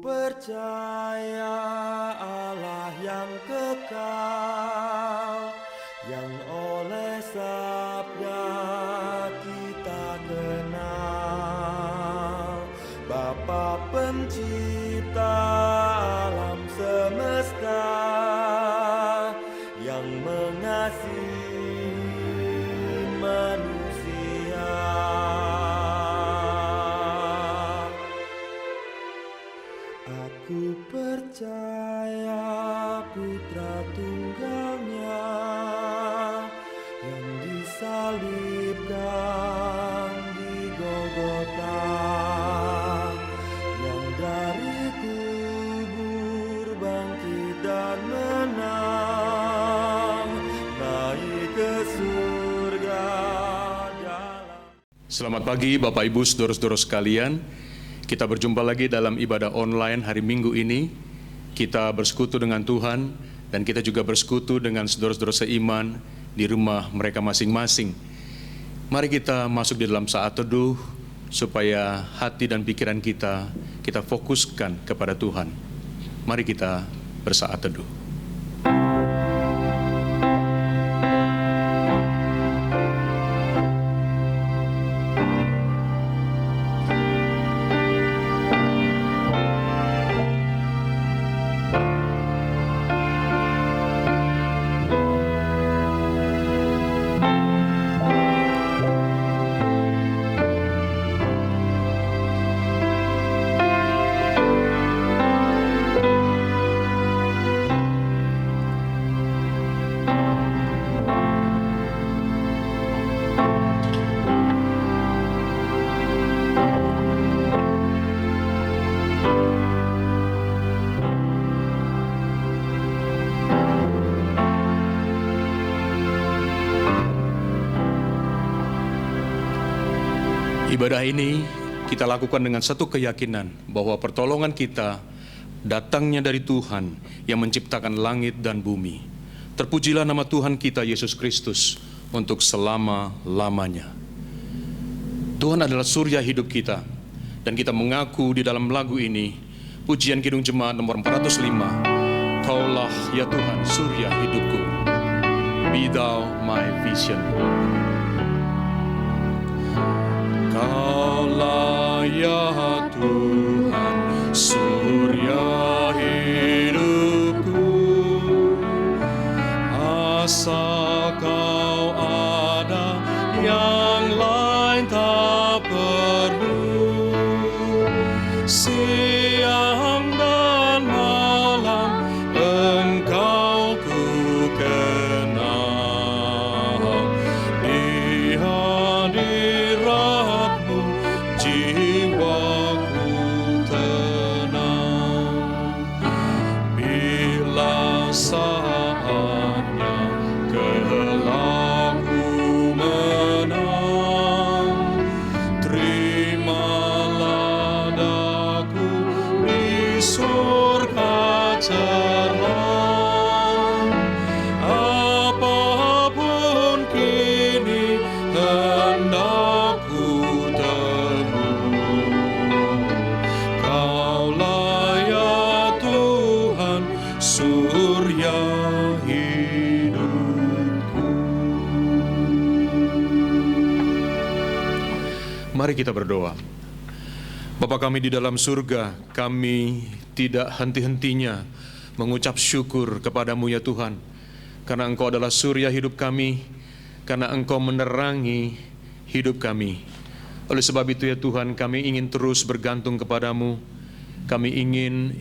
percaya Allah yang kekal, yang oleh sabda kita kenal. Bapa pencipta alam semesta, yang mengasihi manusia. Aku percaya Putra Tunggalnya yang disalibkan di Golgota, yang dari kubur bangkit dan menang, naik ke surga dalam. Selamat pagi Bapak Ibu saudara-saudara sekalian. Kita berjumpa lagi dalam ibadah online hari Minggu ini. Kita bersekutu dengan Tuhan dan kita juga bersekutu dengan saudara-saudara seiman di rumah mereka masing-masing. Mari kita masuk di dalam saat teduh supaya hati dan pikiran kita fokuskan kepada Tuhan. Mari kita bersaat teduh. Ibadah ini kita lakukan dengan satu keyakinan bahwa pertolongan kita datangnya dari Tuhan yang menciptakan langit dan bumi. Terpujilah nama Tuhan kita Yesus Kristus untuk selama-lamanya. Tuhan adalah surya hidup kita, dan kita mengaku di dalam lagu ini, pujian Kidung Jemaat nomor 405, Kaulah ya Tuhan surya hidupku, be thou my vision. Kaulah ya Tuhan surya hidupku, asal Kau ada yang lain tak perlu. Siang dan malam Engkau ku kenal, di hadirat-Mu jiwaku tenang. Bila saatnya kelak ku menang, terimalah daku di surga cerah. Apapun kini hendak ku tempuh, Kaulah ya Tuhan surya hidupku. Mari kita berdoa. Bapa kami di dalam surga, kami tidak henti-hentinya mengucap syukur kepadamu ya Tuhan, karena Engkau adalah surya hidup kami, karena Engkau menerangi hidup kami. Oleh sebab itu ya Tuhan, kami ingin terus bergantung kepadamu. Kami ingin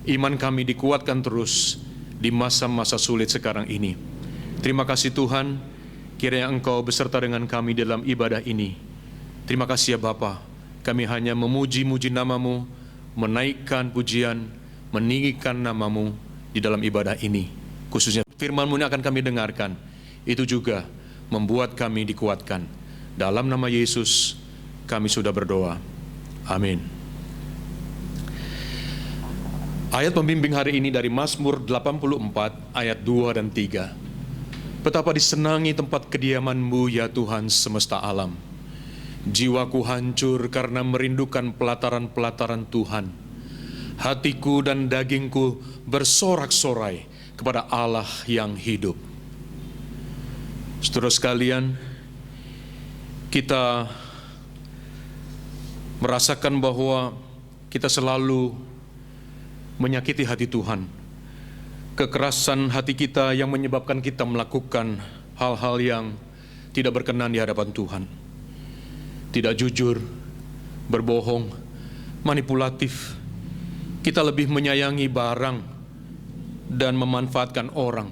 iman kami dikuatkan terus di masa-masa sulit sekarang ini. Terima kasih Tuhan, kiranya Engkau beserta dengan kami dalam ibadah ini. Terima kasih ya Bapa, kami hanya memuji-muji nama-Mu, menaikkan pujian, meninggikan nama-Mu di dalam ibadah ini. Khususnya firman-Mu ini akan kami dengarkan, itu juga membuat kami dikuatkan. Dalam nama Yesus kami sudah berdoa. Amin. Ayat pembimbing hari ini dari Mazmur 84 ayat 2 dan 3. Betapa disenangi tempat kediaman-Mu ya Tuhan semesta alam. Jiwaku hancur karena merindukan pelataran-pelataran Tuhan. hatiku dan dagingku bersorak-sorai kepada Allah yang hidup. Saudara sekalian, kita merasakan bahwa kita selalu menyakiti hati Tuhan. Kekerasan hati kita yang menyebabkan kita melakukan hal-hal yang tidak berkenan di hadapan Tuhan. Tidak jujur, berbohong, manipulatif. Kita lebih menyayangi barang dan memanfaatkan orang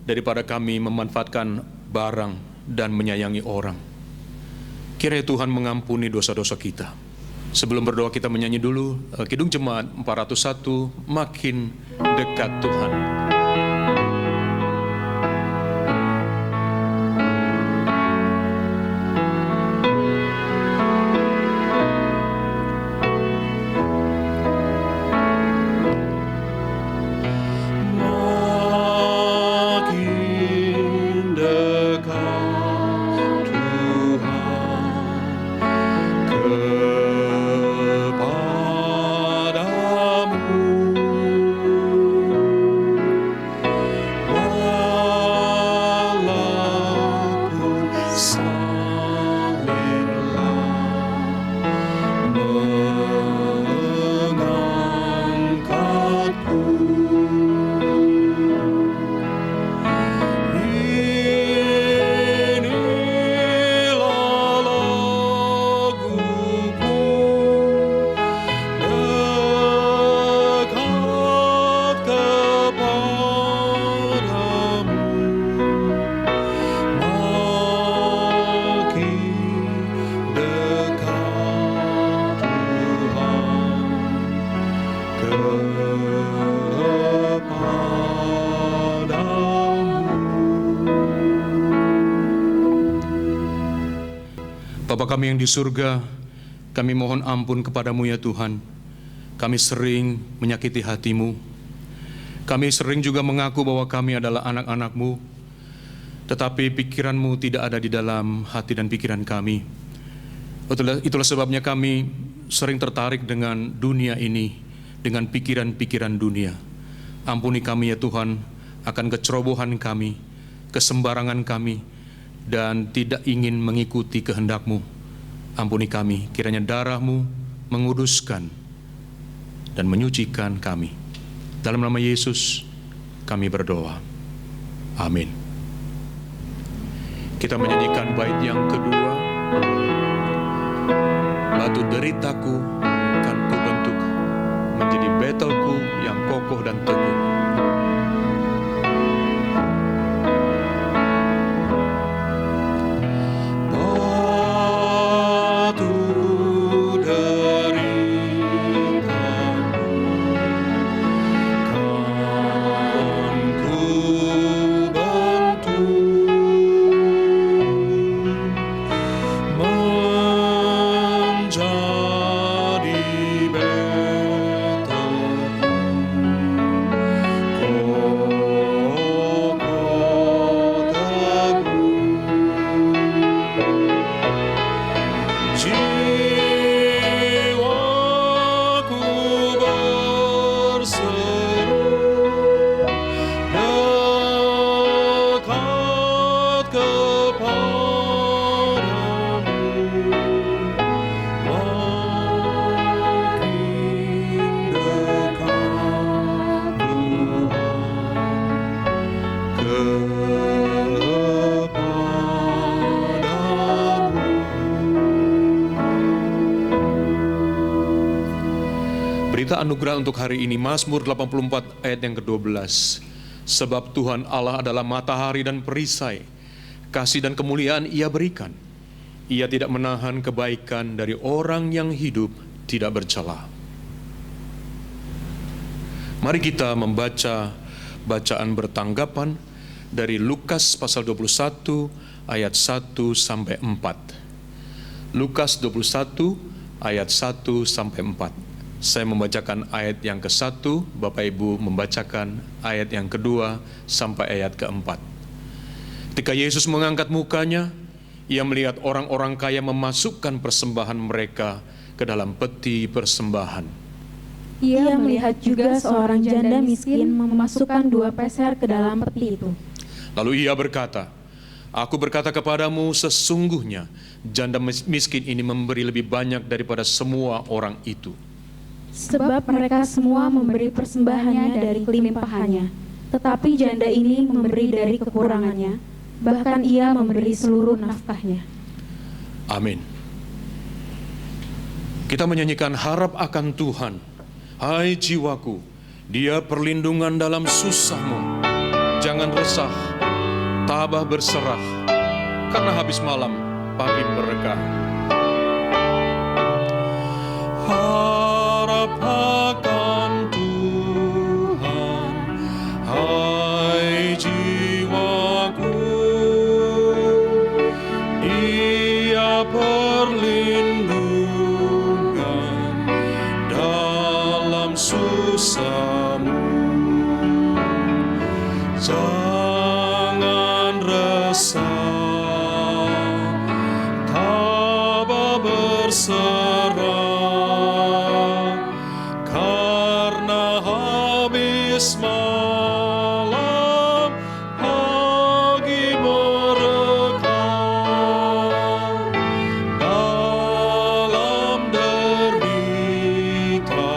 daripada kami memanfaatkan barang dan menyayangi orang. Kiranya Tuhan mengampuni dosa-dosa kita. Sebelum berdoa kita menyanyi dulu Kidung Jemaat 401, Makin Dekat Tuhan. Makin dekat Tuhan kepadamu, walaupun saliblah mengangkatku. Inilah laguku, dekat kepadamu, makin dekat Tuhan Bapa kami yang di surga, kami mohon ampun kepadamu ya Tuhan. Kami sering menyakiti hatimu. Kami sering juga mengaku bahwa kami adalah anak-anak-Mu, tetapi pikiran-Mu tidak ada di dalam hati dan pikiran kami. Itulah sebabnya kami sering tertarik dengan dunia ini, dengan pikiran-pikiran dunia. Ampuni kami ya Tuhan akan kecerobohan kami, kesembarangan kami, dan tidak ingin mengikuti kehendak-Mu. Ampuni kami, kiranya darah-Mu menguduskan dan menyucikan kami. Dalam nama Yesus kami berdoa. Amin. Kita menyanyikan bait yang kedua. Batu deritaku kan ku bentuk menjadi betelku yang kokoh dan teguh. Batu deritaku kan ku bentuk menjadi betelku, kokoh teguh. Jiwaku berseru dekat kepadamu, makin dekat Tuhan kepadamu. Berita anugerah untuk hari ini, Mazmur 84 ayat yang ke-12. Sebab Tuhan Allah adalah matahari dan perisai, kasih dan kemuliaan Ia berikan. Ia tidak menahan kebaikan dari orang yang hidup tidak bercela. Mari kita membaca bacaan bertanggapan dari Lukas pasal 21 ayat 1 sampai 4. Lukas 21 ayat 1 sampai 4. Saya membacakan ayat yang ke-1, Bapak Ibu membacakan ayat yang kedua sampai ayat ke-4. Ketika Yesus mengangkat mukanya, Ia melihat orang-orang kaya memasukkan persembahan mereka ke dalam peti persembahan. Ia melihat juga seorang janda miskin memasukkan 2 peser ke dalam peti itu. Lalu ia berkata, "Aku berkata kepadamu, sesungguhnya janda miskin ini memberi lebih banyak daripada semua orang itu. Sebab mereka semua memberi persembahannya dari kelimpahannya, tetapi janda ini memberi dari kekurangannya, bahkan ia memberi seluruh nafkahnya." Amin. Kita menyanyikan harap akan Tuhan. Hai jiwaku, Dia perlindungan dalam susahmu. Jangan resah, tabah berserah, karena habis malam pagi berkah. Harap akan Tuhan, hai jiwaku, Dia perlindungan dalam susahmu. Jangan resah, tabah berserah, karena habis malam pagi berkah. Dalam derita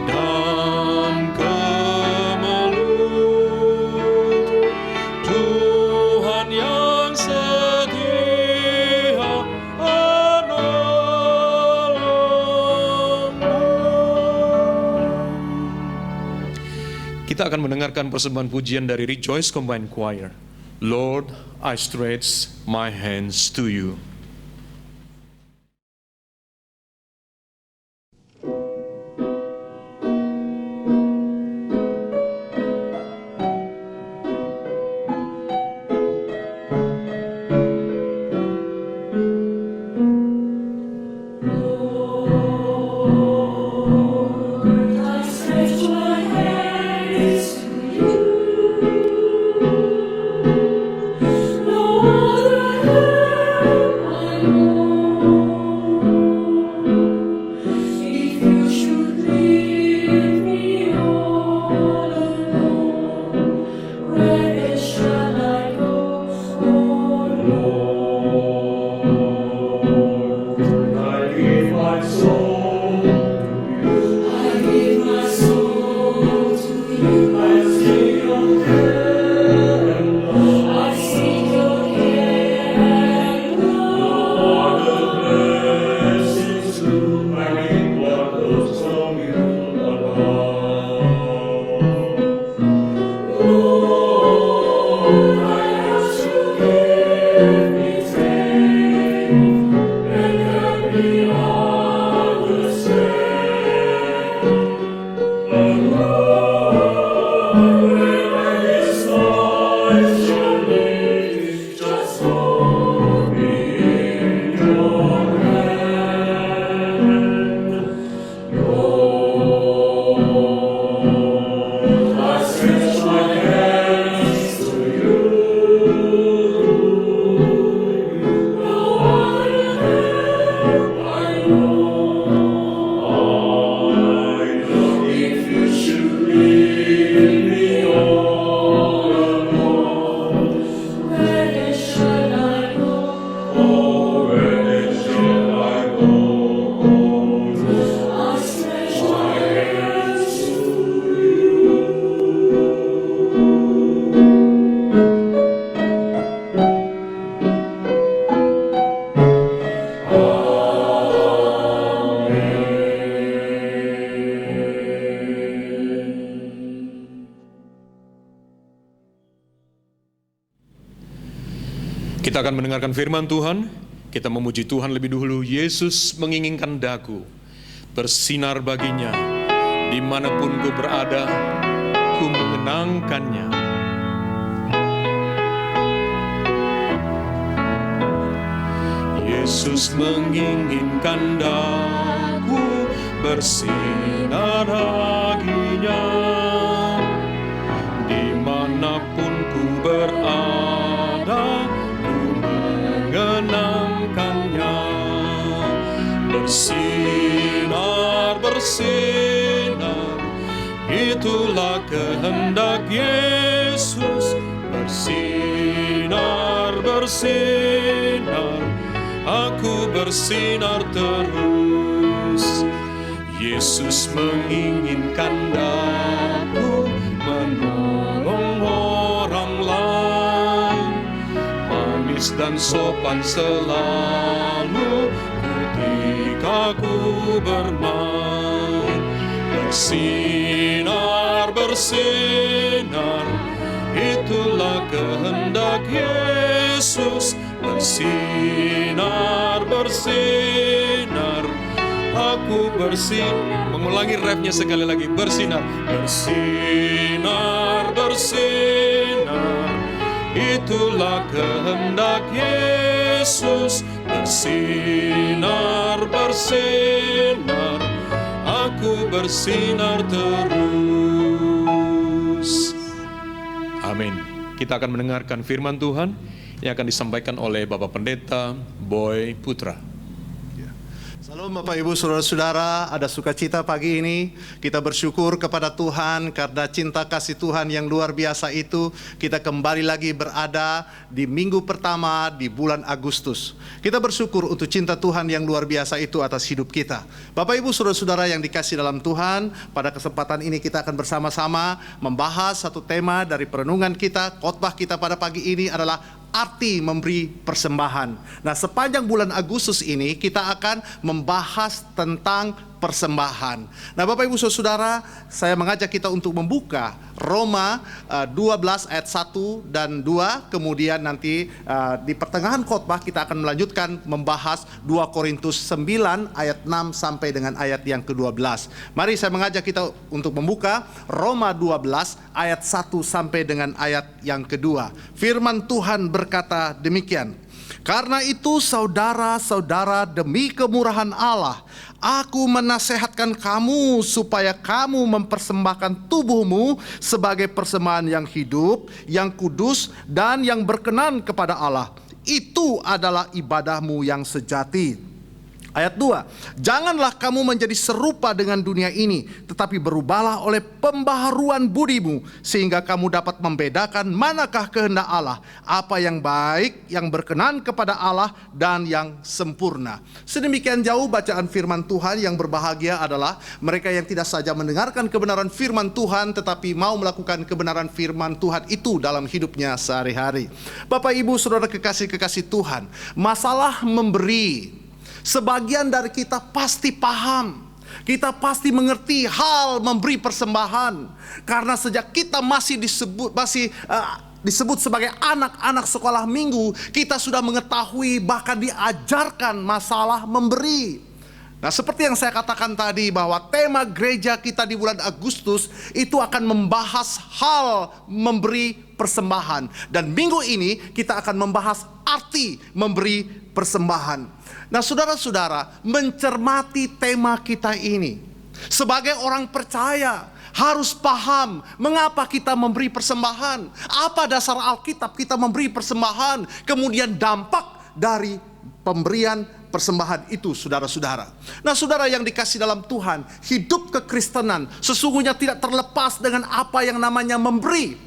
dan kemelut, Tuhan yang setia menolongmu. Kita akan mendengarkan persembahan pujian dari Rejoice Combined Choir. Lord, I stretch my hands to you. Kita akan mendengarkan firman Tuhan. Kita memuji Tuhan lebih dahulu. Yesus menginginkan daku bersinar baginya. Dimanapun ku berada, ku mengenangkannya. Yesus menginginkan daku bersinar baginya. Dimanapun ku berada, mengenangkannya. Bersinar, bersinar kehendak Yesus, bersinar, bersinar, aku bersinar terus. Yesus menginginkan aku menolong orang lain, manis dan sopan selalu ketika ku bermain. Bersinar, bersinar, itulah kehendak Yesus. Bersinar, bersinar, aku bersinar. Mengulangi refnya sekali lagi. Bersinar, bersinar, bersinar, itulah kehendak Yesus. Bersinar, bersinar, aku bersinar terus. Amin. Kita akan mendengarkan firman Tuhan yang akan disampaikan oleh Bapak Pendeta Boy Putra. Salam Bapak Ibu Saudara-saudara, ada sukacita pagi ini. Kita bersyukur kepada Tuhan karena cinta kasih Tuhan yang luar biasa itu. Kita kembali lagi berada di minggu pertama di bulan Agustus. Kita bersyukur untuk cinta Tuhan yang luar biasa itu atas hidup kita. Bapak Ibu Saudara-saudara yang dikasih dalam Tuhan, pada kesempatan ini kita akan bersama-sama membahas satu tema dari perenungan kita. Khotbah kita pada pagi ini adalah arti memberi persembahan. Nah, sepanjang bulan Agustus ini kita akan membahas tentang persembahan. Nah, Bapak Ibu Saudara, saya mengajak kita untuk membuka Roma 12 ayat 1 dan 2. Kemudian nanti di pertengahan khotbah kita akan melanjutkan membahas 2 Korintus 9 ayat 6 sampai dengan ayat yang ke-12. Mari saya mengajak kita untuk membuka Roma 12 ayat 1 sampai dengan ayat yang kedua. Firman Tuhan berkata demikian. Karena itu saudara-saudara, demi kemurahan Allah, aku menasehatkan kamu supaya kamu mempersembahkan tubuhmu sebagai persembahan yang hidup, yang kudus, dan yang berkenan kepada Allah. Itu adalah ibadahmu yang sejati. Ayat 2, janganlah kamu menjadi serupa dengan dunia ini, tetapi berubahlah oleh pembaharuan budimu, sehingga kamu dapat membedakan manakah kehendak Allah, apa yang baik, yang berkenan kepada Allah, dan yang sempurna. Sedemikian jauh bacaan firman Tuhan. Yang berbahagia adalah mereka yang tidak saja mendengarkan kebenaran firman Tuhan, tetapi mau melakukan kebenaran firman Tuhan itu dalam hidupnya sehari-hari. Bapak Ibu Saudara kekasih-kekasih Tuhan, masalah memberi, sebagian dari kita pasti paham. Kita pasti mengerti hal memberi persembahan. Karena sejak kita masih disebut sebagai anak-anak sekolah minggu, kita sudah mengetahui, bahkan diajarkan masalah memberi. Nah, seperti yang saya katakan tadi, bahwa tema gereja kita di bulan Agustus itu akan membahas hal memberi persembahan. Dan minggu ini kita akan membahas arti memberi persembahan. Nah, saudara-saudara, mencermati tema kita ini, sebagai orang percaya harus paham mengapa kita memberi persembahan, apa dasar Alkitab kita memberi persembahan, kemudian dampak dari pemberian persembahan itu, saudara-saudara. Nah, saudara yang dikasih dalam Tuhan, hidup kekristenan sesungguhnya tidak terlepas dengan apa yang namanya memberi.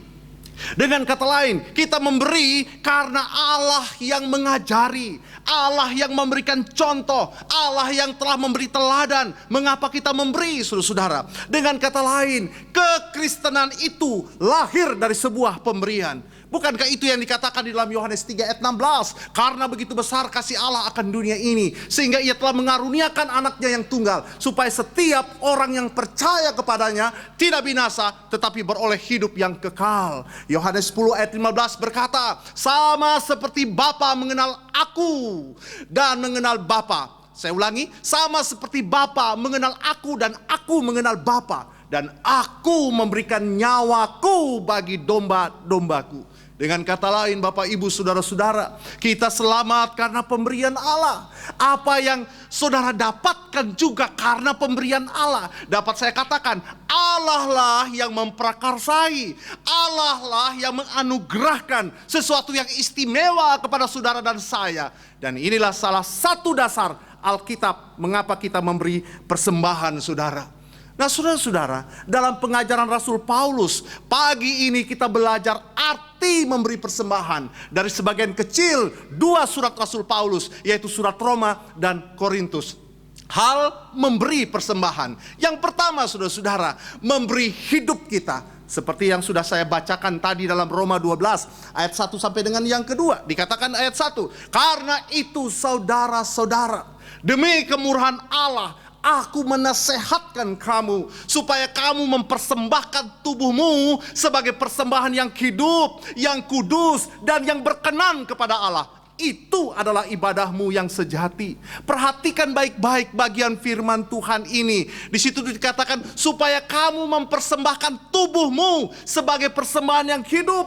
Dengan kata lain, kita memberi karena Allah yang mengajari, Allah yang memberikan contoh, Allah yang telah memberi teladan mengapa kita memberi, saudara-saudara. Dengan kata lain, kekristenan itu lahir dari sebuah pemberian. Bukankah itu yang dikatakan di dalam Yohanes 3 ayat 16? Karena begitu besar kasih Allah akan dunia ini, sehingga ia telah mengaruniakan anaknya yang tunggal, supaya setiap orang yang percaya kepadanya tidak binasa, tetapi beroleh hidup yang kekal. Yohanes 10 ayat 15 berkata, sama seperti Bapa mengenal aku dan mengenal Bapa. Saya ulangi, sama seperti Bapa mengenal aku dan aku mengenal Bapa, dan aku memberikan nyawaku bagi domba-dombaku. Dengan kata lain, Bapak Ibu Saudara-saudara, kita selamat karena pemberian Allah. Apa yang saudara dapatkan juga karena pemberian Allah. Dapat saya katakan, Allah lah yang memprakarsai, Allah lah yang menganugerahkan sesuatu yang istimewa kepada saudara dan saya. Dan inilah salah satu dasar Alkitab mengapa kita memberi persembahan, saudara. Nah saudara-saudara, dalam pengajaran Rasul Paulus, pagi ini kita belajar arti memberi persembahan dari sebagian kecil 2 surat Rasul Paulus, yaitu surat Roma dan Korintus. Hal memberi persembahan. Yang pertama saudara-saudara, memberi hidup kita. Seperti yang sudah saya bacakan tadi dalam Roma 12 ayat 1 sampai dengan yang kedua. Dikatakan ayat 1, karena itu saudara-saudara, demi kemurahan Allah, aku menasehatkan kamu supaya kamu mempersembahkan tubuhmu sebagai persembahan yang hidup, yang kudus, dan yang berkenan kepada Allah. Itu adalah ibadahmu yang sejati. Perhatikan baik-baik bagian firman Tuhan ini. Di situ dikatakan supaya kamu mempersembahkan tubuhmu sebagai persembahan yang hidup.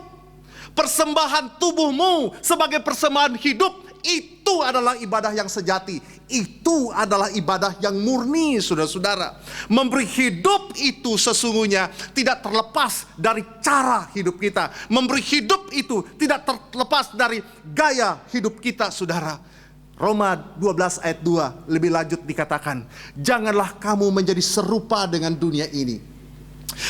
Persembahan tubuhmu sebagai persembahan hidup, itu adalah ibadah yang sejati. Itu adalah ibadah yang murni, saudara-saudara. Memberi hidup itu sesungguhnya tidak terlepas dari cara hidup kita. Memberi hidup itu tidak terlepas dari gaya hidup kita, saudara. Roma 12 ayat 2 lebih lanjut dikatakan, janganlah kamu menjadi serupa dengan dunia ini,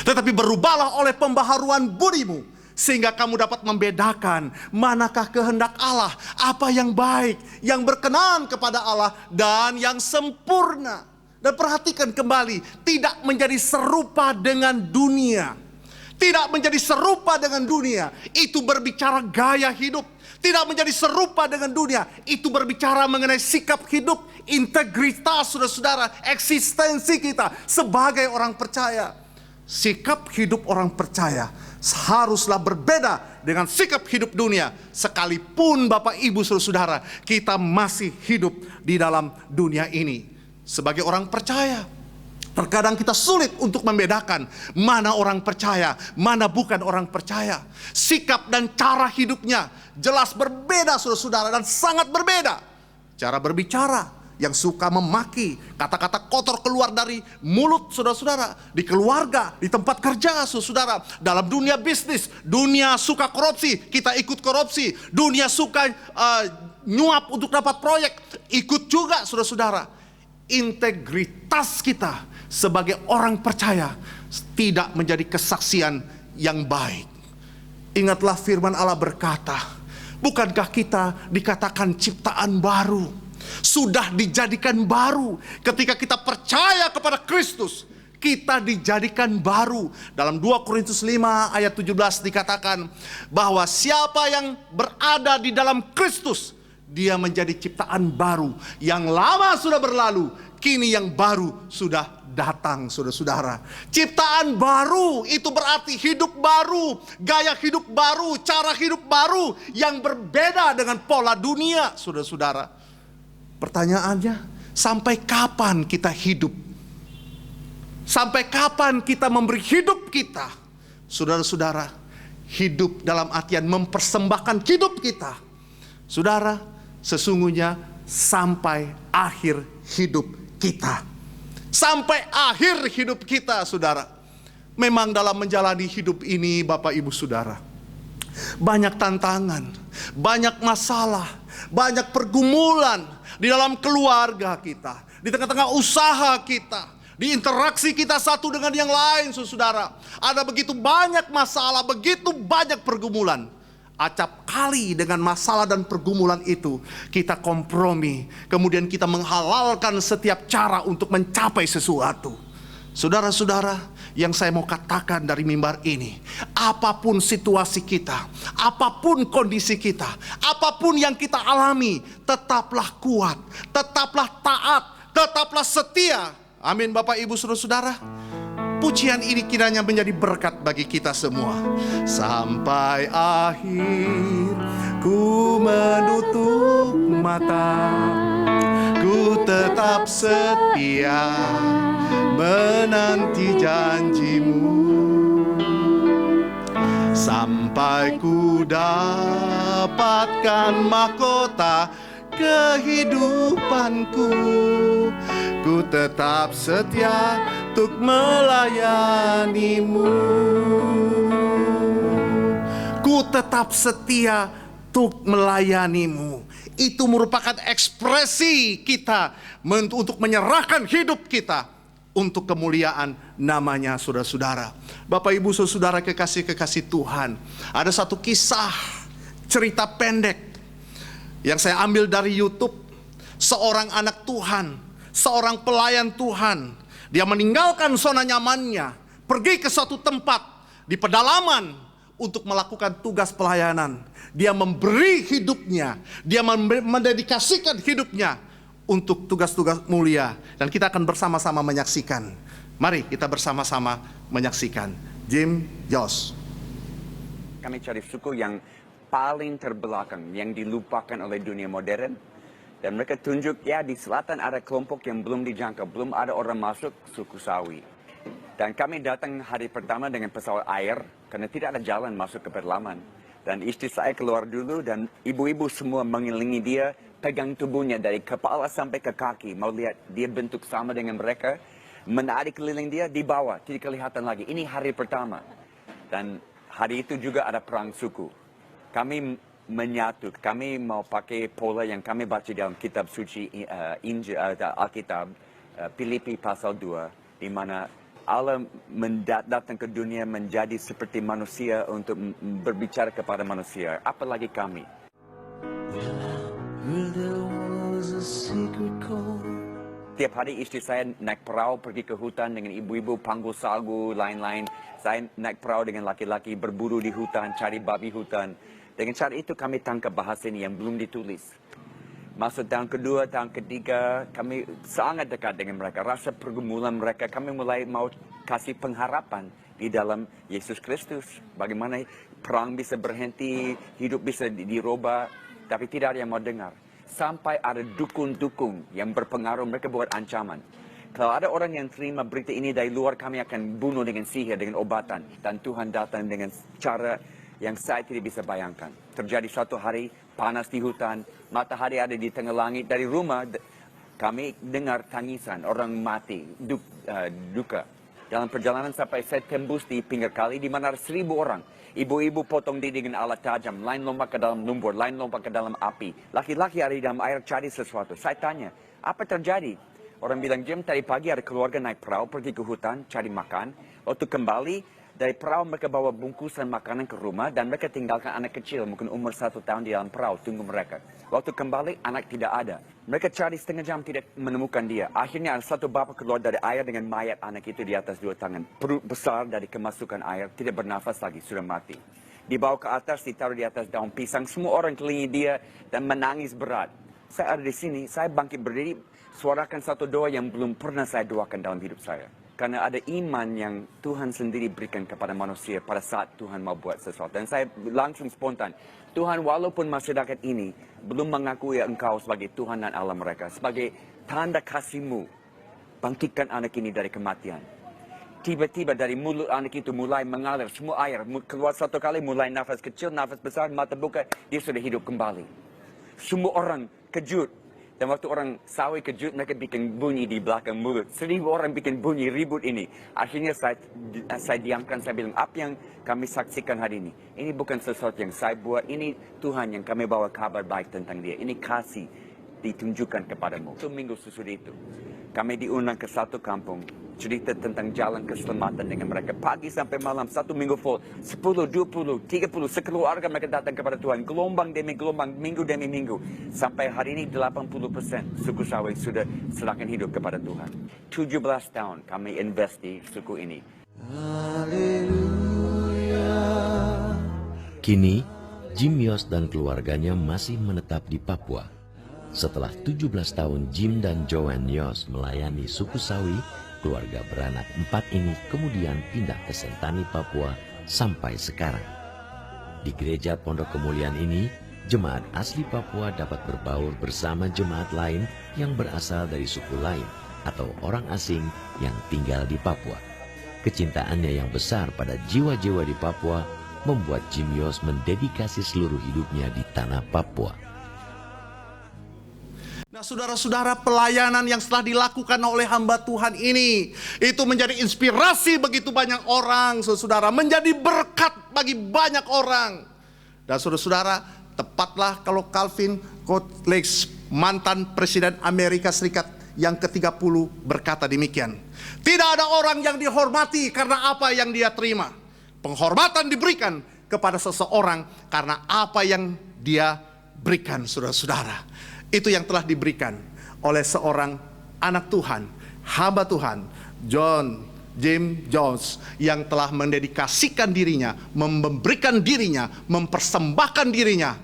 tetapi berubahlah oleh pembaharuan budimu, sehingga kamu dapat membedakan manakah kehendak Allah, apa yang baik, yang berkenan kepada Allah, dan yang sempurna. Dan perhatikan kembali, tidak menjadi serupa dengan dunia. Tidak menjadi serupa dengan dunia, itu berbicara gaya hidup. Tidak menjadi serupa dengan dunia, itu berbicara mengenai sikap hidup, integritas saudara-saudara, eksistensi kita sebagai orang percaya. Sikap hidup orang percaya haruslah berbeda dengan sikap hidup dunia. Sekalipun Bapak Ibu saudara-saudara, kita masih hidup di dalam dunia ini. Sebagai orang percaya, terkadang kita sulit untuk membedakan mana orang percaya, mana bukan orang percaya. Sikap dan cara hidupnya jelas berbeda saudara-saudara, dan sangat berbeda. Cara berbicara yang suka memaki, kata-kata kotor keluar dari mulut saudara-saudara, di keluarga, di tempat kerja saudara-saudara, dalam dunia bisnis. Dunia suka korupsi, kita ikut korupsi. Dunia suka nyuap untuk dapat proyek, ikut juga saudara-saudara. Integritas kita sebagai orang percaya tidak menjadi kesaksian yang baik. Ingatlah firman Allah berkata, bukankah kita dikatakan ciptaan baru? Sudah dijadikan baru ketika kita percaya kepada Kristus. Kita dijadikan baru. Dalam 2 Korintus 5 ayat 17 dikatakan bahwa siapa yang berada di dalam Kristus, dia menjadi ciptaan baru. Yang lama sudah berlalu, kini yang baru sudah datang saudara-saudara. Ciptaan baru itu berarti hidup baru, gaya hidup baru, cara hidup baru yang berbeda dengan pola dunia saudara-saudara. Pertanyaannya, sampai kapan kita hidup? Sampai kapan kita memberi hidup kita? Saudara-saudara, hidup dalam artian mempersembahkan hidup kita. Saudara, sesungguhnya sampai akhir hidup kita. Sampai akhir hidup kita, saudara. Memang dalam menjalani hidup ini, Bapak Ibu Saudara, banyak tantangan, banyak masalah, banyak pergumulan di dalam keluarga kita, di tengah-tengah usaha kita, di interaksi kita satu dengan yang lain, saudara. Ada begitu banyak masalah, begitu banyak pergumulan. Acap kali dengan masalah dan pergumulan itu kita kompromi, kemudian kita menghalalkan setiap cara untuk mencapai sesuatu. Saudara-saudara, yang saya mau katakan dari mimbar ini, apapun situasi kita, apapun kondisi kita, apapun yang kita alami, tetaplah kuat, tetaplah taat, tetaplah setia. Amin Bapak Ibu saudara-saudara. Pujian ini kiranya menjadi berkat bagi kita semua. Sampai akhir ku menutup mata, ku tetap setia menanti janjimu, sampai ku dapatkan mahkota kehidupanku. Ku tetap setia untuk melayanimu. Ku tetap setia untuk melayanimu. Itu merupakan ekspresi kita untuk menyerahkan hidup kita untuk kemuliaan namanya, saudara-saudara. Bapak Ibu saudara kekasih-kekasih Tuhan, ada satu kisah cerita pendek yang saya ambil dari YouTube. Seorang anak Tuhan, seorang pelayan Tuhan, dia meninggalkan zona nyamannya, pergi ke suatu tempat di pedalaman untuk melakukan tugas pelayanan. Dia memberi hidupnya, dia mendedikasikan hidupnya untuk tugas-tugas mulia. Dan kita akan bersama-sama menyaksikan. Mari kita bersama-sama menyaksikan Jim Joss. Kami cari suku yang paling terbelakang, yang dilupakan oleh dunia modern. Dan mereka tunjuk, ya di selatan ada kelompok yang belum dijangkau, belum ada orang masuk, suku Sawi. Dan kami datang hari pertama dengan pesawat air, karena tidak ada jalan masuk ke pedalaman. Dan istri saya keluar dulu, dan ibu-ibu semua mengelilingi dia, pegang tubuhnya dari kepala sampai ke kaki. Mau lihat dia bentuk sama dengan mereka, menari keliling dia, di bawah, tidak kelihatan lagi. Ini hari pertama. Dan hari itu juga ada perang suku. Kami menyatu, kami mau pakai pola yang kami baca dalam kitab suci Alkitab, Filipi pasal 2, di mana Allah datang ke dunia menjadi seperti manusia untuk berbicara kepada manusia. Apalagi kami. Tiap hari istri saya naik perahu pergi ke hutan dengan ibu-ibu panggul sagu, lain-lain. Saya naik perahu dengan laki-laki berburu di hutan, cari babi hutan. Dengan cara itu kami tangkap bahasa ini yang belum ditulis. Masuk tahun kedua, tahun ketiga, kami sangat dekat dengan mereka. Rasa pergumulan mereka, kami mulai mau kasih pengharapan di dalam Yesus Kristus. Bagaimana perang bisa berhenti, hidup bisa dirubah, tapi tidak ada yang mau dengar. Sampai ada dukun-dukun yang berpengaruh, mereka buat ancaman. Kalau ada orang yang terima berita ini dari luar, kami akan bunuh dengan sihir, dengan obatan. Dan Tuhan datang dengan cara yang saya tidak bisa bayangkan. Terjadi suatu hari, panas di hutan, matahari ada di tengah langit. Dari rumah, kami dengar tangisan orang mati, duka. Dalam perjalanan sampai saya tembus di pinggir kali, di mana ada 1.000 orang. Ibu-ibu potong diri dengan alat tajam, lain lompat ke dalam lumpur, lain lompat ke dalam api. Laki-laki ada di dalam air cari sesuatu. Saya tanya, apa terjadi? Orang bilang, Jim, tadi pagi ada keluarga naik perahu, pergi ke hutan, cari makan. Waktu kembali, dari perahu mereka bawa bungkusan makanan ke rumah dan mereka tinggalkan anak kecil mungkin umur 1 tahun di dalam perahu tunggu mereka. Waktu kembali anak tidak ada. Mereka cari setengah jam tidak menemukan dia. Akhirnya ada satu bapak keluar dari air dengan mayat anak itu di atas 2 tangan. Perut besar dari kemasukan air, tidak bernafas lagi, sudah mati. Dibawa ke atas, ditaruh di atas daun pisang. Semua orang kelilingi dia dan menangis berat. Saya ada di sini, saya bangkit berdiri, suarakan satu doa yang belum pernah saya doakan dalam hidup saya. Karena ada iman yang Tuhan sendiri berikan kepada manusia pada saat Tuhan mau buat sesuatu. Dan saya langsung spontan, Tuhan walaupun masyarakat ini belum mengakui Engkau sebagai Tuhan dan Allah mereka, sebagai tanda kasih-Mu, bangkitkan anak ini dari kematian. Tiba-tiba dari mulut anak itu mulai mengalir semua air. Keluar satu kali, mulai nafas kecil, nafas besar, mata buka, dia sudah hidup kembali. Semua orang kejut. Dan waktu orang Sawi kejut, mereka bikin bunyi di belakang mulut. 1.000 orang bikin bunyi ribut ini. Akhirnya saya diamkan, saya bilang, apa yang kami saksikan hari ini? Ini bukan sesuatu yang saya buat, ini Tuhan yang kami bawa kabar baik tentang dia. Ini kasih ditunjukkan kepadamu. 1 minggu sesudah itu, kami diundang ke satu kampung. Cerita tentang jalan keselamatan dengan mereka. Pagi sampai malam, 1 minggu full. 10, 20, 30, sekeluarga mereka datang kepada Tuhan. Gelombang demi gelombang, minggu demi minggu. Sampai hari ini 80% suku Sawi sudah serahkan hidup kepada Tuhan. 17 tahun kami invest di suku ini. Kini, Jim Joss dan keluarganya masih menetap di Papua. Setelah 17 tahun Jim dan Joanne Joss melayani suku Sawi, keluarga beranak 4 ini kemudian pindah ke Sentani, Papua sampai sekarang. Di gereja Pondok Kemuliaan ini, jemaat asli Papua dapat berbaur bersama jemaat lain yang berasal dari suku lain atau orang asing yang tinggal di Papua. Kecintaannya yang besar pada jiwa-jiwa di Papua membuat Jim Joss mendedikasi seluruh hidupnya di tanah Papua. Nah, saudara-saudara, pelayanan yang setelah dilakukan oleh hamba Tuhan ini, itu menjadi inspirasi begitu banyak orang, saudara, menjadi berkat bagi banyak orang. Dan saudara-saudara, tepatlah kalau Calvin Coolidge, mantan Presiden Amerika Serikat yang ke-30 berkata demikian. Tidak ada orang yang dihormati karena apa yang dia terima. Penghormatan diberikan kepada seseorang karena apa yang dia berikan, saudara-saudara. Itu yang telah diberikan oleh seorang anak Tuhan, hamba Tuhan, Jim Jones, yang telah mendedikasikan dirinya, memberikan dirinya, mempersembahkan dirinya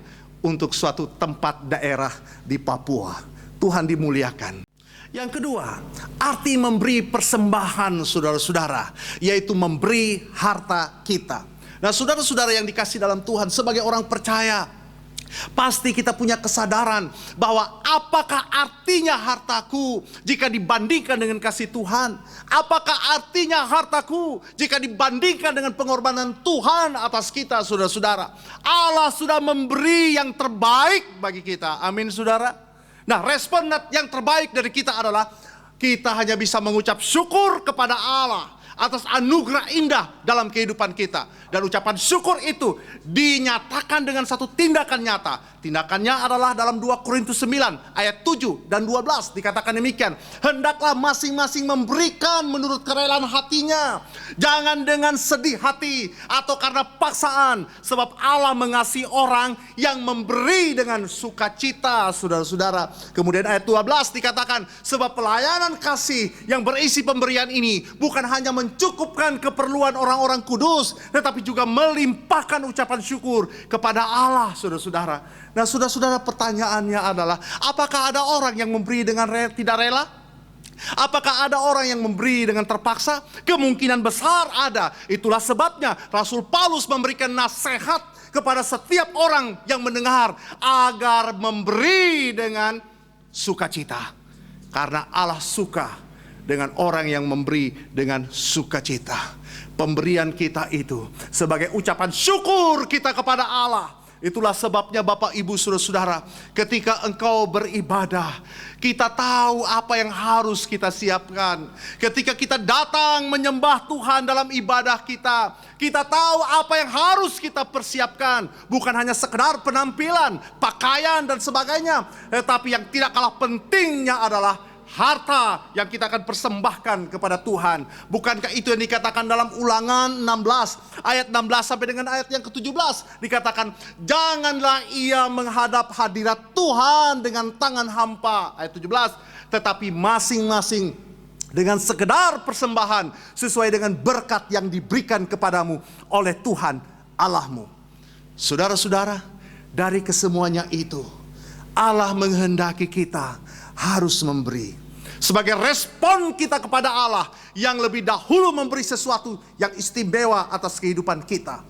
untuk suatu tempat daerah di Papua. Tuhan dimuliakan. Yang kedua, arti memberi persembahan, saudara-saudara, yaitu memberi harta kita. Nah, saudara-saudara yang dikasih dalam Tuhan, sebagai orang percaya, pasti kita punya kesadaran bahwa apakah artinya hartaku jika dibandingkan dengan kasih Tuhan? Apakah artinya hartaku jika dibandingkan dengan pengorbanan Tuhan atas kita, saudara-saudara? Allah sudah memberi yang terbaik bagi kita. Amin, saudara. Nah, respon yang terbaik dari kita adalah kita hanya bisa mengucap syukur kepada Allah atas anugerah indah dalam kehidupan kita. Dan ucapan syukur itu dinyatakan dengan satu tindakan nyata. Tindakannya adalah dalam 2 Korintus 9 ayat 7 dan 12 dikatakan demikian. Hendaklah masing-masing memberikan menurut kerelaan hatinya, jangan dengan sedih hati atau karena paksaan, sebab Allah mengasihi orang yang memberi dengan sukacita, saudara-saudara. Kemudian ayat 12 dikatakan, sebab pelayanan kasih yang berisi pemberian ini bukan hanya mencukupkan keperluan orang-orang kudus, tetapi juga melimpahkan ucapan syukur kepada Allah, saudara-saudara. Nah, saudara-saudara, pertanyaannya adalah, apakah ada orang yang memberi dengan tidak rela? Apakah ada orang yang memberi dengan terpaksa? Kemungkinan besar ada. Itulah sebabnya Rasul Paulus memberikan nasihat kepada setiap orang yang mendengar agar memberi dengan sukacita. Karena Allah suka dengan orang yang memberi dengan sukacita. Pemberian kita itu sebagai ucapan syukur kita kepada Allah. Itulah sebabnya Bapak Ibu Saudara-saudara, ketika engkau beribadah, kita tahu apa yang harus kita siapkan. Ketika kita datang menyembah Tuhan dalam ibadah kita, kita tahu apa yang harus kita persiapkan. Bukan hanya sekedar penampilan, pakaian dan sebagainya, tetapi yang tidak kalah pentingnya adalah harta yang kita akan persembahkan kepada Tuhan. Bukankah itu yang dikatakan dalam Ulangan 16 ayat 16 sampai dengan ayat yang ke-17, dikatakan, janganlah ia menghadap hadirat Tuhan dengan tangan hampa, ayat 17, tetapi masing-masing dengan sekedar persembahan sesuai dengan berkat yang diberikan kepadamu oleh Tuhan Allahmu. Saudara-saudara, dari kesemuanya itu Allah menghendaki kita harus memberi. Sebagai respon kita kepada Allah yang lebih dahulu memberi sesuatu yang istimewa atas kehidupan kita.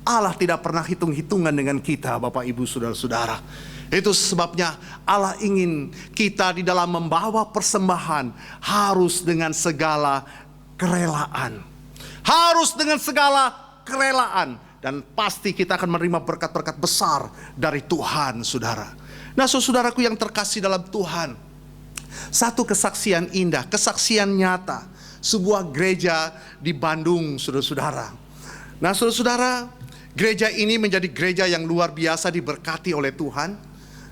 Allah tidak pernah hitung-hitungan dengan kita, Bapak Ibu Saudara-saudara. Itu sebabnya Allah ingin kita di dalam membawa persembahan harus dengan segala kerelaan. Harus dengan segala kerelaan. Dan pasti kita akan menerima berkat-berkat besar dari Tuhan, saudara. Nah, saudaraku yang terkasih dalam Tuhan, satu kesaksian indah, kesaksian nyata, sebuah gereja di Bandung, saudara-saudara. Nah, saudara-saudara, gereja ini menjadi gereja yang luar biasa diberkati oleh Tuhan.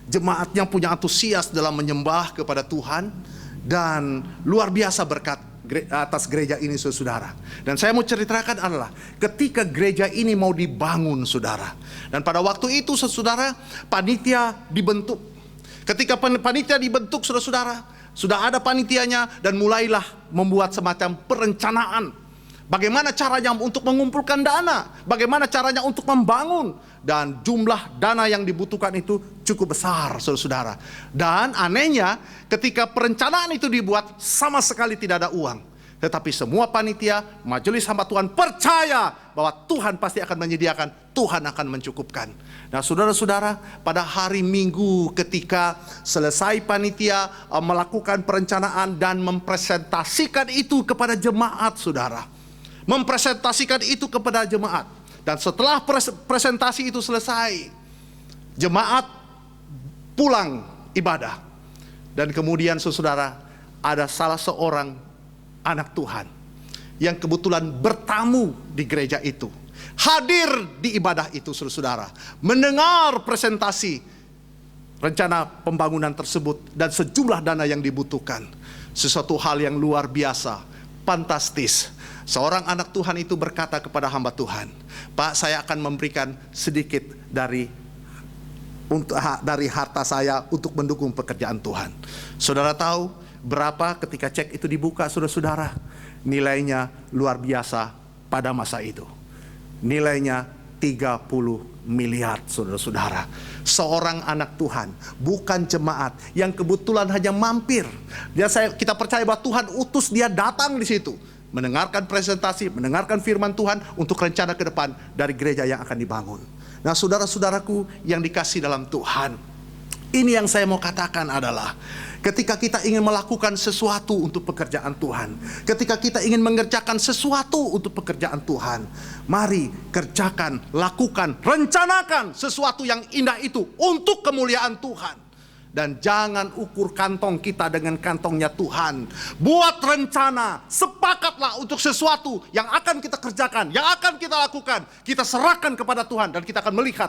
Jemaatnya punya antusias dalam menyembah kepada Tuhan, dan luar biasa berkat atas gereja ini, saudara. Dan saya mau ceritakan adalah ketika gereja ini mau dibangun, saudara. Dan pada waktu itu, saudara, panitia dibentuk. Ketika panitia dibentuk, saudara-saudara, sudah ada panitianya dan mulailah membuat semacam perencanaan. Bagaimana caranya untuk mengumpulkan dana, bagaimana caranya untuk membangun, dan jumlah dana yang dibutuhkan itu cukup besar, saudara-saudara. Dan anehnya, ketika perencanaan itu dibuat, sama sekali tidak ada uang. Tetapi semua panitia, majelis hamba Tuhan percaya bahwa Tuhan pasti akan menyediakan, Tuhan akan mencukupkan. Nah, saudara-saudara, pada hari Minggu ketika selesai panitia melakukan perencanaan dan mempresentasikan itu kepada jemaat, saudara. Mempresentasikan itu kepada jemaat. Dan setelah presentasi itu selesai, jemaat pulang ibadah. Dan kemudian, saudara, ada salah seorang anak Tuhan yang kebetulan bertamu di gereja itu, hadir di ibadah itu, saudara, mendengar presentasi rencana pembangunan tersebut dan sejumlah dana yang dibutuhkan. Sesuatu hal yang luar biasa, fantastis. Seorang anak Tuhan itu berkata kepada hamba Tuhan, "Pak, saya akan memberikan sedikit dari harta saya untuk mendukung pekerjaan Tuhan." Saudara tahu berapa ketika cek itu dibuka, saudara-saudara? Nilainya luar biasa pada masa itu. Nilainya 30 miliar, saudara-saudara. Seorang anak Tuhan, bukan jemaat, yang kebetulan hanya mampir. Kita percaya bahwa Tuhan utus dia datang di situ, mendengarkan presentasi, mendengarkan firman Tuhan untuk rencana ke depan dari gereja yang akan dibangun. Nah, saudara-saudaraku yang dikasih dalam Tuhan, ini yang saya mau katakan adalah, ketika kita ingin melakukan sesuatu untuk pekerjaan Tuhan, ketika kita ingin mengerjakan sesuatu untuk pekerjaan Tuhan, mari kerjakan, lakukan, rencanakan sesuatu yang indah itu untuk kemuliaan Tuhan. Dan jangan ukur kantong kita dengan kantongnya Tuhan. Buat rencana, sepakatlah untuk sesuatu yang akan kita kerjakan, yang akan kita lakukan. Kita serahkan kepada Tuhan dan kita akan melihat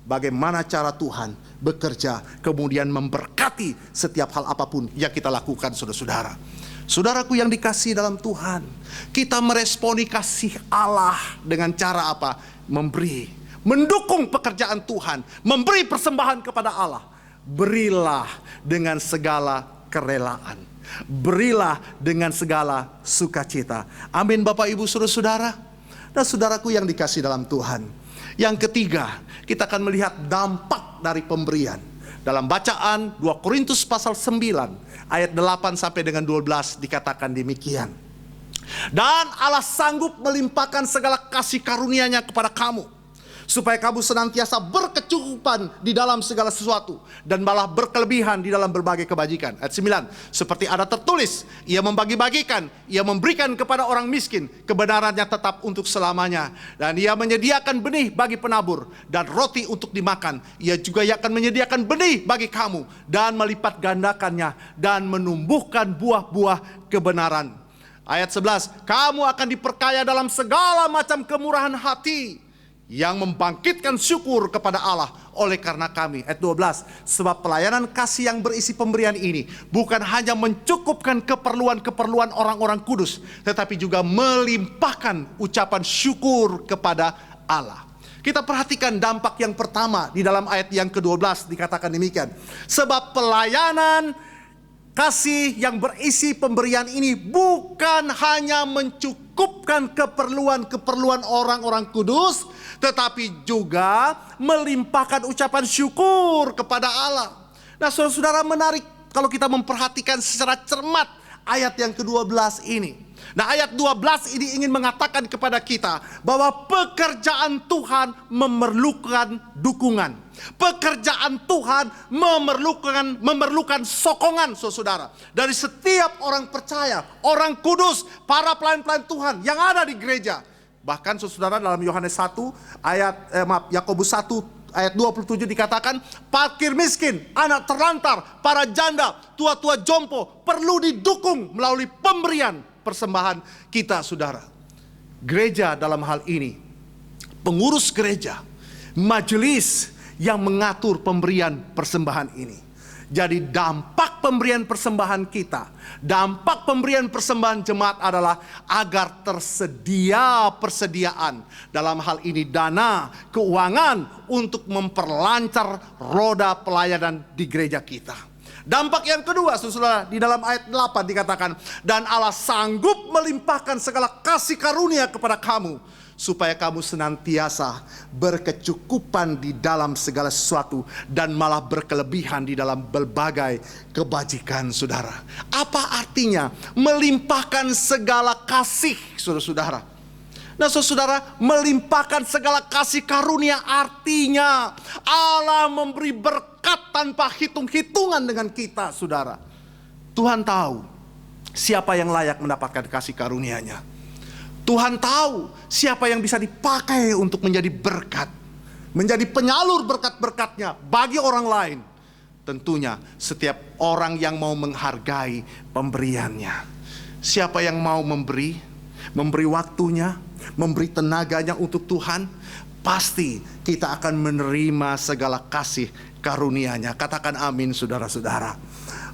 bagaimana cara Tuhan bekerja, kemudian memberkati setiap hal apapun yang kita lakukan, saudara-saudara. Saudaraku yang dikasihi dalam Tuhan, kita meresponi kasih Allah dengan cara apa? Memberi, mendukung pekerjaan Tuhan, memberi persembahan kepada Allah. Berilah dengan segala kerelaan, berilah dengan segala sukacita. Amin, Bapak Ibu saudara-saudara dan saudaraku yang dikasihi dalam Tuhan. Yang ketiga, kita akan melihat dampak dari pemberian. Dalam bacaan 2 Korintus pasal 9 ayat 8 sampai dengan 12 dikatakan demikian. Dan Allah sanggup melimpahkan segala kasih karunia-Nya kepada kamu, supaya kamu senantiasa berkecukupan di dalam segala sesuatu, dan malah berkelebihan di dalam berbagai kebajikan. Ayat 9, seperti ada tertulis, Ia membagi-bagikan, Ia memberikan kepada orang miskin, kebenarannya tetap untuk selamanya. Dan Ia menyediakan benih bagi penabur, dan roti untuk dimakan. Ia juga akan menyediakan benih bagi kamu, dan melipat gandakannya, dan menumbuhkan buah-buah kebenaran. Ayat 11, kamu akan diperkaya dalam segala macam kemurahan hati, yang membangkitkan syukur kepada Allah oleh karena kami. Ayat 12, sebab pelayanan kasih yang berisi pemberian ini bukan hanya mencukupkan keperluan-keperluan orang-orang kudus, tetapi juga melimpahkan ucapan syukur kepada Allah. Kita perhatikan dampak yang pertama di dalam ayat yang ke-12 dikatakan demikian. Sebab pelayanan kasih yang berisi pemberian ini bukan hanya mencukupkan keperluan-keperluan orang-orang kudus, tetapi juga melimpahkan ucapan syukur kepada Allah. Nah, saudara-saudara, menarik kalau kita memperhatikan secara cermat ayat yang ke-12 ini. Nah, ayat 12 ini ingin mengatakan kepada kita bahwa pekerjaan Tuhan memerlukan dukungan. Pekerjaan Tuhan memerlukan sokongan, saudara, dari setiap orang percaya, orang kudus, para pelayan-pelayan Tuhan yang ada di gereja. Bahkan saudara, dalam Yohanes 1 Yakobus 1 ayat 27 dikatakan, fakir miskin, anak terlantar, para janda, tua-tua jompo perlu didukung melalui pemberian persembahan kita, saudara. Gereja dalam hal ini, pengurus gereja, majelis yang mengatur pemberian persembahan ini. Jadi dampak pemberian persembahan kita, dampak pemberian persembahan jemaat adalah agar tersedia persediaan, dalam hal ini dana, keuangan untuk memperlancar roda pelayanan di gereja kita. Dampak yang kedua, saudara, di dalam ayat 8 dikatakan, dan Allah sanggup melimpahkan segala kasih karunia kepada kamu, supaya kamu senantiasa berkecukupan di dalam segala sesuatu, dan malah berkelebihan di dalam berbagai kebajikan, saudara. Apa artinya melimpahkan segala kasih, saudara-saudara? Nah, saudara, melimpahkan segala kasih karunia artinya Allah memberi berkat tanpa hitung-hitungan dengan kita, saudara. Tuhan tahu siapa yang layak mendapatkan kasih karunia-Nya. Tuhan tahu siapa yang bisa dipakai untuk menjadi berkat, menjadi penyalur berkat-berkat-Nya bagi orang lain. Tentunya setiap orang yang mau menghargai pemberiannya. Siapa yang mau memberi waktunya, memberi tenaganya untuk Tuhan, pasti kita akan menerima segala kasih karunia-Nya. Katakan amin, saudara-saudara.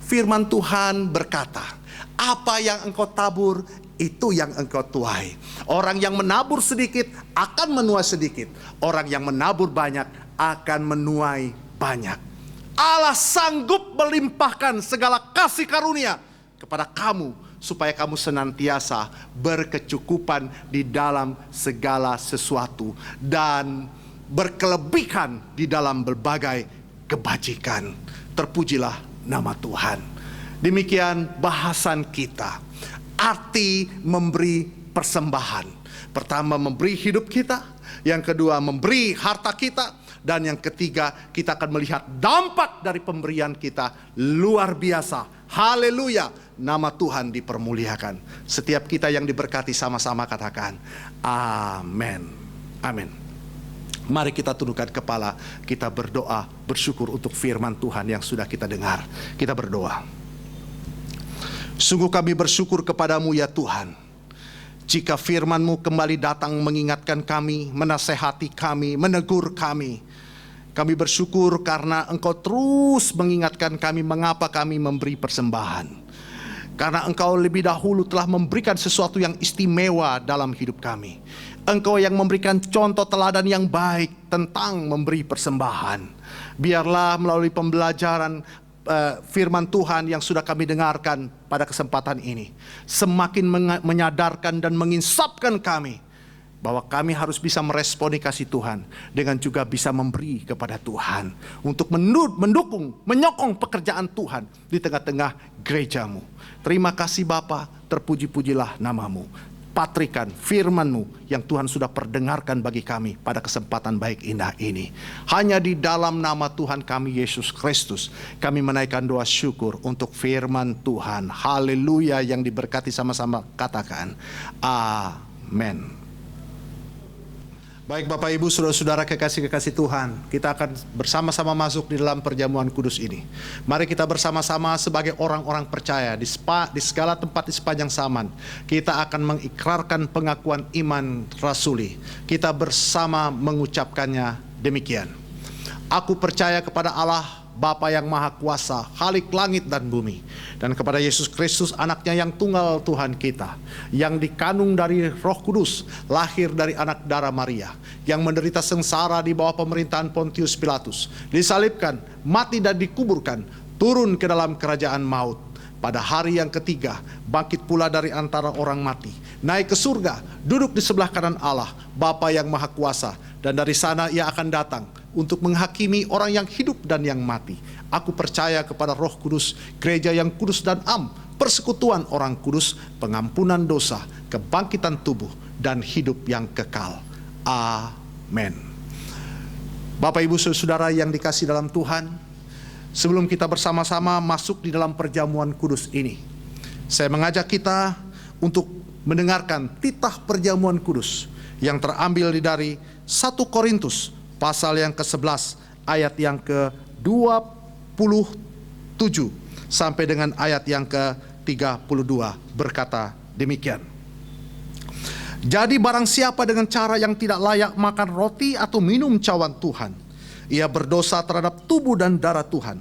Firman Tuhan berkata, apa yang engkau tabur, itu yang engkau tuai. Orang yang menabur sedikit akan menuai sedikit. Orang yang menabur banyak akan menuai banyak. Allah sanggup melimpahkan segala kasih karunia kepada kamu, supaya kamu senantiasa berkecukupan di dalam segala sesuatu dan berkelebihan di dalam berbagai kebajikan. Terpujilah nama Tuhan. Demikian bahasan kita. Arti memberi persembahan. Pertama, memberi hidup kita. Yang kedua, memberi harta kita. Dan yang ketiga, kita akan melihat dampak dari pemberian kita luar biasa. Haleluya, nama Tuhan dipermuliakan. Setiap kita yang diberkati sama-sama katakan amin. Amin. Mari kita tundukkan kepala, kita berdoa, bersyukur untuk firman Tuhan yang sudah kita dengar. Kita berdoa. Sungguh kami bersyukur kepadamu ya Tuhan, jika firman-Mu kembali datang mengingatkan kami, menasehati kami, menegur kami. Kami bersyukur karena Engkau terus mengingatkan kami mengapa kami memberi persembahan. Karena Engkau lebih dahulu telah memberikan sesuatu yang istimewa dalam hidup kami. Engkau yang memberikan contoh teladan yang baik tentang memberi persembahan. Biarlah melalui pembelajaran firman Tuhan yang sudah kami dengarkan pada kesempatan ini, semakin menyadarkan dan menginsapkan kami bahwa kami harus bisa meresponi kasih Tuhan dengan juga bisa memberi kepada Tuhan untuk mendukung, menyokong pekerjaan Tuhan di tengah-tengah gereja-Mu. Terima kasih Bapa, terpuji-pujilah nama-Mu. Patrikan firman-Mu yang Tuhan sudah perdengarkan bagi kami pada kesempatan baik indah ini. Hanya di dalam nama Tuhan kami Yesus Kristus kami menaikkan doa syukur untuk firman Tuhan. Haleluya, yang diberkati sama-sama katakan amin. Baik Bapak Ibu, saudara-saudara kekasih-kekasih Tuhan, kita akan bersama-sama masuk di dalam perjamuan kudus ini. Mari kita bersama-sama sebagai orang-orang percaya di segala tempat di sepanjang zaman. Kita akan mengikrarkan pengakuan iman rasuli. Kita bersama mengucapkannya demikian. Aku percaya kepada Allah Bapa yang Maha Kuasa, Khalik langit dan bumi, dan kepada Yesus Kristus anaknya yang tunggal Tuhan kita, yang dikandung dari Roh Kudus, lahir dari anak darah Maria, yang menderita sengsara di bawah pemerintahan Pontius Pilatus, disalibkan, mati dan dikuburkan, turun ke dalam kerajaan maut. Pada hari yang ketiga, bangkit pula dari antara orang mati, naik ke surga, duduk di sebelah kanan Allah, Bapa yang Maha Kuasa, dan dari sana ia akan datang untuk menghakimi orang yang hidup dan yang mati. Aku percaya kepada Roh Kudus, gereja yang kudus dan am, persekutuan orang kudus, pengampunan dosa, kebangkitan tubuh, dan hidup yang kekal. Amin. Bapak Ibu saudara yang dikasih dalam Tuhan, sebelum kita bersama-sama masuk di dalam perjamuan kudus ini, saya mengajak kita untuk mendengarkan titah perjamuan kudus yang terambil dari 1 Korintus pasal yang ke-11 ayat yang ke-27 sampai dengan ayat yang ke-32 berkata demikian. Jadi barang siapa dengan cara yang tidak layak makan roti atau minum cawan Tuhan, ia berdosa terhadap tubuh dan darah Tuhan.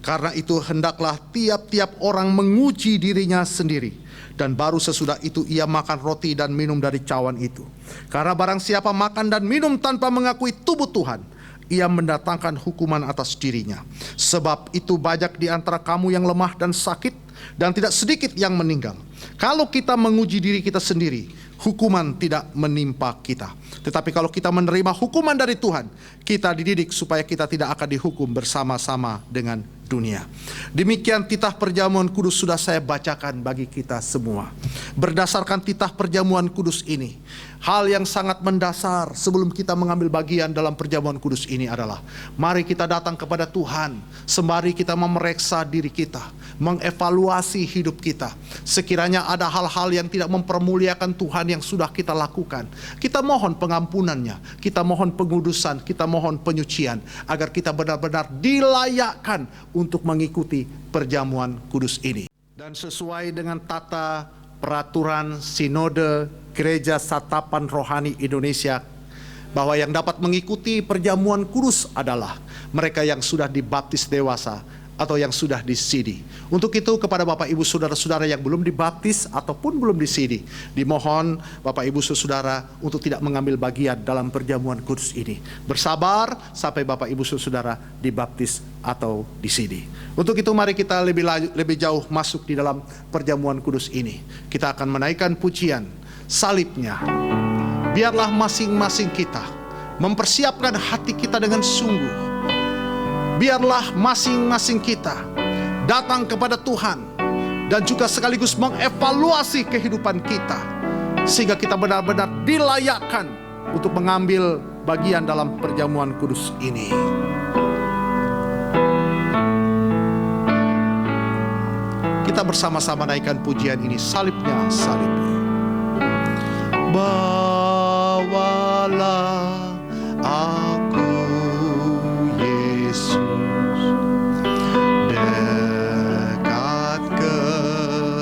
Karena itu hendaklah tiap-tiap orang menguji dirinya sendiri, dan baru sesudah itu ia makan roti dan minum dari cawan itu. Karena barang siapa makan dan minum tanpa mengakui tubuh Tuhan, ia mendatangkan hukuman atas dirinya. Sebab itu banyak di antara kamu yang lemah dan sakit, dan tidak sedikit yang meninggal. Kalau kita menguji diri kita sendiri, hukuman tidak menimpa kita. Tetapi kalau kita menerima hukuman dari Tuhan, kita dididik supaya kita tidak akan dihukum bersama-sama dengan dunia. Demikian titah perjamuan kudus sudah saya bacakan bagi kita semua. Berdasarkan titah perjamuan kudus ini, hal yang sangat mendasar sebelum kita mengambil bagian dalam perjamuan kudus ini adalah, mari kita datang kepada Tuhan, sembari kita memeriksa diri kita, mengevaluasi hidup kita. Sekiranya ada hal-hal yang tidak mempermuliakan Tuhan yang sudah kita lakukan, kita mohon pengampunannya, kita mohon pengudusan, kita mohon penyucian, agar kita benar-benar dilayakkan untuk mengikuti perjamuan kudus ini. Dan sesuai dengan tata peraturan Sinode Gereja Satapan Rohani Indonesia bahwa yang dapat mengikuti perjamuan kudus adalah mereka yang sudah dibaptis dewasa atau yang sudah disidi. Untuk itu kepada Bapak Ibu Saudara-saudara yang belum dibaptis ataupun belum disidi, dimohon Bapak Ibu Saudara untuk tidak mengambil bagian dalam perjamuan kudus ini. Bersabar sampai Bapak Ibu Saudara dibaptis atau disidi. Untuk itu mari kita lebih jauh masuk di dalam perjamuan kudus ini. Kita akan menaikkan pujian salibnya. Biarlah masing-masing kita mempersiapkan hati kita dengan sungguh. Biarlah masing-masing kita datang kepada Tuhan dan juga sekaligus mengevaluasi kehidupan kita, sehingga kita benar-benar dilayakkan untuk mengambil bagian dalam perjamuan kudus ini. Kita bersama-sama naikkan pujian ini, salibnya, salibnya. Bawalah aku dekat ke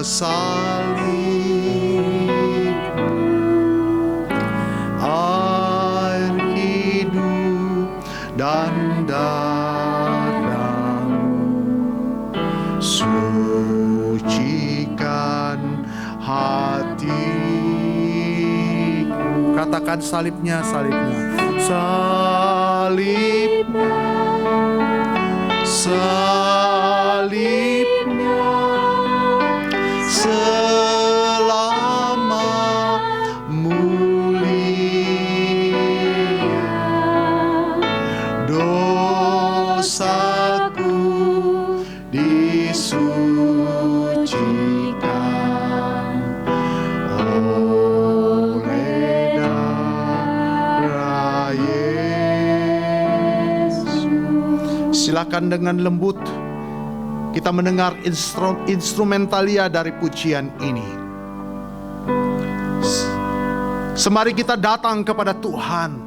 salib, air hidup dan darahmu sucikan hatiku. Katakan salibnya, salibnya, salibnya, salibnya, selama mulia dosaku disucikan oleh darah Yesus. Silakan dengan lembut kita mendengar instrumentalia dari pujian ini. Semari kita datang kepada Tuhan,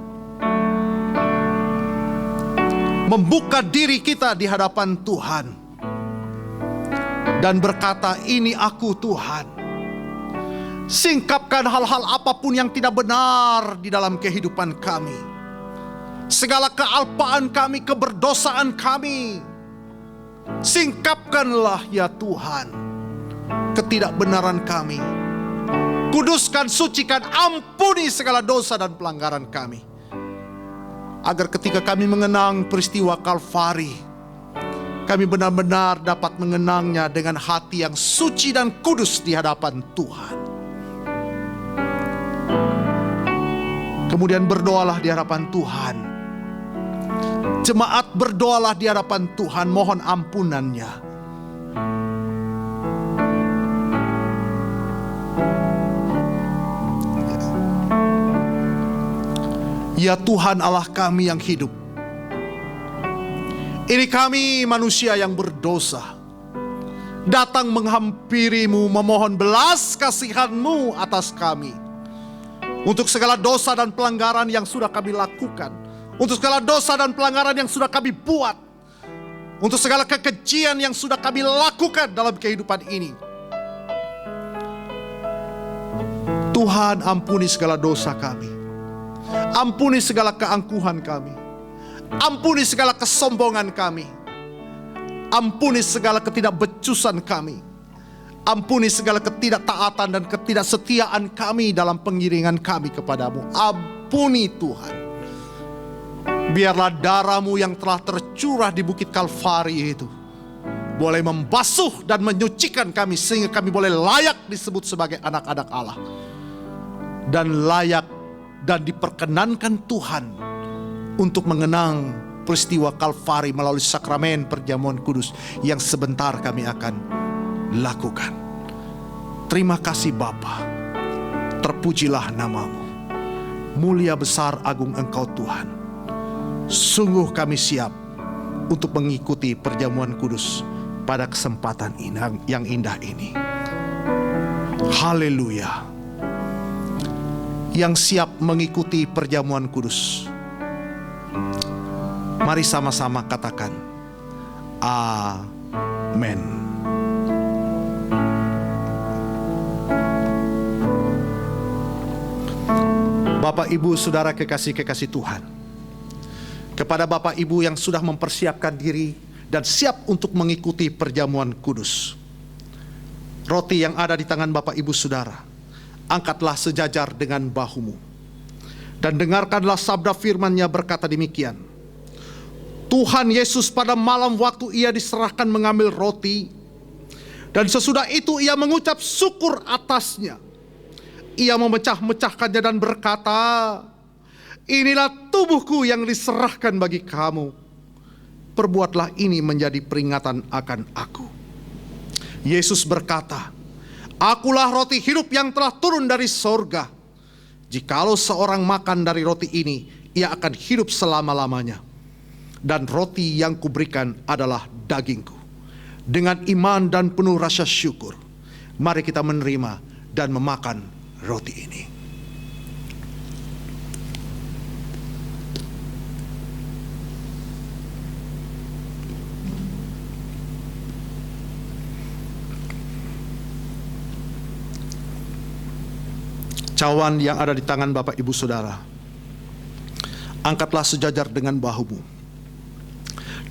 membuka diri kita di hadapan Tuhan dan berkata, ini aku Tuhan. Singkapkan hal-hal apapun yang tidak benar di dalam kehidupan kami, segala kealpaan kami, keberdosaan kami. Singkapkanlah ya Tuhan ketidakbenaran kami. Kuduskan, sucikan, ampuni segala dosa dan pelanggaran kami, agar ketika kami mengenang peristiwa Kalvari, kami benar-benar dapat mengenangnya dengan hati yang suci dan kudus di hadapan Tuhan. Kemudian berdoalah di hadapan Tuhan. Jemaat berdoalah di hadapan Tuhan, mohon ampunannya. Ya Tuhan Allah kami yang hidup, ini kami manusia yang berdosa, datang menghampiri-Mu, memohon belas kasihan-Mu atas kami, untuk segala dosa dan pelanggaran yang sudah kami lakukan, untuk segala dosa dan pelanggaran yang sudah kami buat, untuk segala kekejian yang sudah kami lakukan dalam kehidupan ini. Tuhan, ampuni segala dosa kami, ampuni segala keangkuhan kami, ampuni segala kesombongan kami, ampuni segala ketidakbecusan kami, ampuni segala ketidaktaatan dan ketidaksetiaan kami dalam pengiringan kami kepadamu. Ampuni Tuhan. Biarlah darah-Mu yang telah tercurah di Bukit Kalvari itu boleh membasuh dan menyucikan kami, sehingga kami boleh layak disebut sebagai anak-anak Allah, dan layak dan diperkenankan Tuhan untuk mengenang peristiwa Kalvari melalui sakramen perjamuan kudus yang sebentar kami akan lakukan. Terima kasih Bapa, terpujilah nama-Mu, mulia besar agung Engkau Tuhan. Sungguh kami siap untuk mengikuti perjamuan kudus pada kesempatan yang indah ini. Haleluya. Yang siap mengikuti perjamuan kudus, mari sama-sama katakan amin. Bapak, Ibu, Saudara kekasih-kekasih Tuhan, kepada Bapak Ibu yang sudah mempersiapkan diri dan siap untuk mengikuti perjamuan kudus, roti yang ada di tangan Bapak Ibu Saudara, angkatlah sejajar dengan bahumu, dan dengarkanlah sabda firman-Nya berkata demikian. Tuhan Yesus pada malam waktu Ia diserahkan mengambil roti, dan sesudah itu Ia mengucap syukur atasnya. Ia memecah-mecahkannya dan berkata, inilah tubuhku yang diserahkan bagi kamu. Perbuatlah ini menjadi peringatan akan aku. Yesus berkata, akulah roti hidup yang telah turun dari sorga. Jikalau seorang makan dari roti ini, ia akan hidup selama-lamanya. Dan roti yang kuberikan adalah dagingku. Dengan iman dan penuh rasa syukur, mari kita menerima dan memakan roti ini. Cawan yang ada di tangan Bapak Ibu Saudara, angkatlah sejajar dengan bahumu.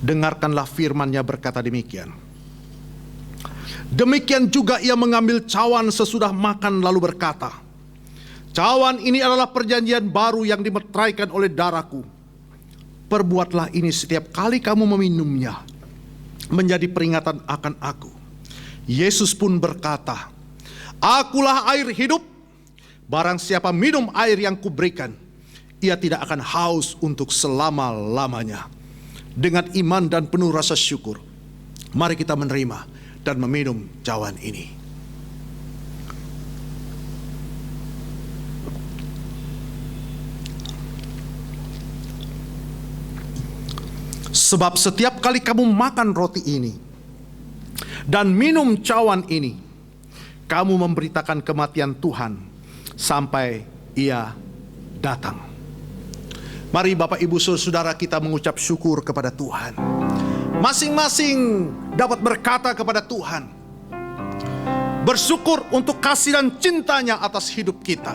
Dengarkanlah firman-Nya berkata demikian. Demikian juga Ia mengambil cawan sesudah makan lalu berkata, cawan ini adalah perjanjian baru yang dimeteraikan oleh darahku. Perbuatlah ini setiap kali kamu meminumnya, menjadi peringatan akan aku. Yesus pun berkata, akulah air hidup. Barang siapa minum air yang kuberikan, ia tidak akan haus untuk selama-lamanya. Dengan iman dan penuh rasa syukur, mari kita menerima dan meminum cawan ini. Sebab setiap kali kamu makan roti ini dan minum cawan ini, kamu memberitakan kematian Tuhan sampai Ia datang. Mari Bapak Ibu Saudara kita mengucap syukur kepada Tuhan. Masing-masing dapat berkata kepada Tuhan, bersyukur untuk kasih dan cintanya atas hidup kita.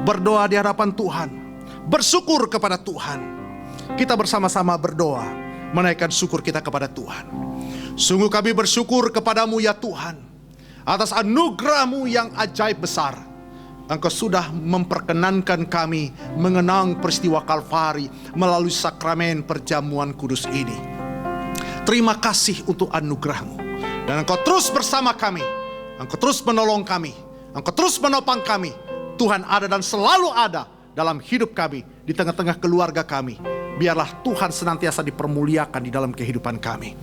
Berdoa di hadapan Tuhan, bersyukur kepada Tuhan. Kita bersama-sama berdoa, menaikkan syukur kita kepada Tuhan. Sungguh kami bersyukur kepadamu ya Tuhan, atas anugerah-Mu yang ajaib besar. Engkau sudah memperkenankan kami mengenang peristiwa Kalvari melalui sakramen perjamuan kudus ini. Terima kasih untuk anugerah-Mu. Dan Engkau terus bersama kami. Engkau terus menolong kami. Engkau terus menopang kami. Tuhan ada dan selalu ada dalam hidup kami, di tengah-tengah keluarga kami. Biarlah Tuhan senantiasa dipermuliakan di dalam kehidupan kami.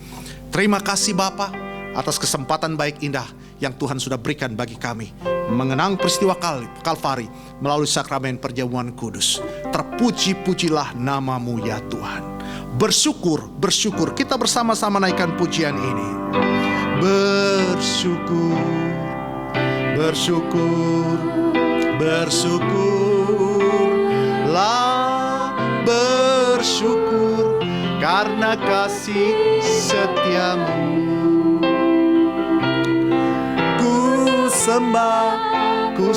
Terima kasih Bapa atas kesempatan baik indah yang Tuhan sudah berikan bagi kami mengenang peristiwa Kalvari melalui sakramen perjamuan kudus. Terpuji-pujilah nama-Mu ya Tuhan. Bersyukur kita bersama-sama naikkan pujian ini. Bersyukur karena kasih setia-Mu. Ku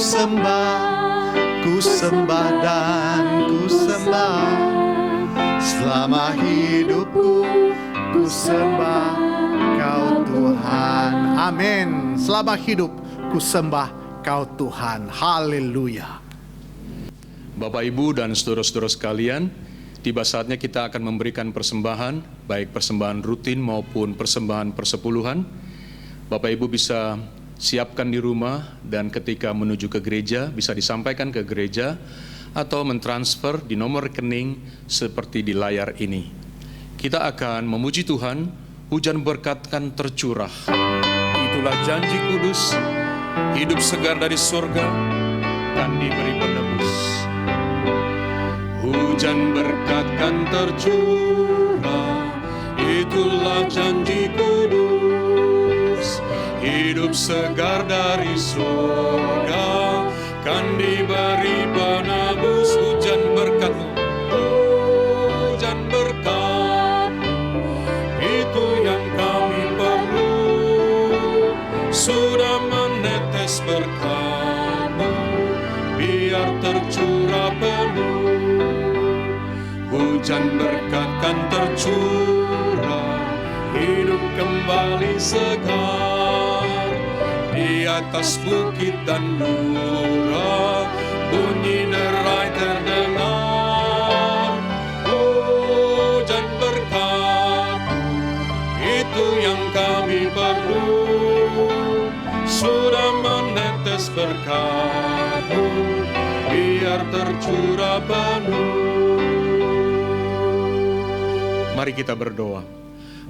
sembah dan ku sembah. Selama hidupku ku sembah Kau Tuhan. Amin. Selama hidup ku sembah Kau Tuhan. Haleluya. Bapak Ibu dan saudara-saudara sekalian, tiba saatnya kita akan memberikan persembahan, baik persembahan rutin maupun persembahan persepuluhan. Bapak Ibu bisa siapkan di rumah, dan ketika menuju ke gereja bisa disampaikan ke gereja atau mentransfer di nomor rekening seperti di layar ini. Kita akan memuji Tuhan, hujan berkat kan tercurah. Itulah janji kudus, hidup segar dari surga kan diberi penebus. Hujan berkat kan tercurah, itulah janji kudus. Hidup segar dari surga kan diberi penebus. Hujan berkat-Mu, hujan berkat, itu yang kami perlu. Sudah menetes berkat-Mu, biar tercurah hujan berkat kan tercurah, hidup kembali segar. Di atas bukit dan lurah, bunyi derai terdengar. Hujan berkat, itu yang kami perlu. Sudah menetes berkat-Mu, biar tercurah penuh. Mari kita berdoa.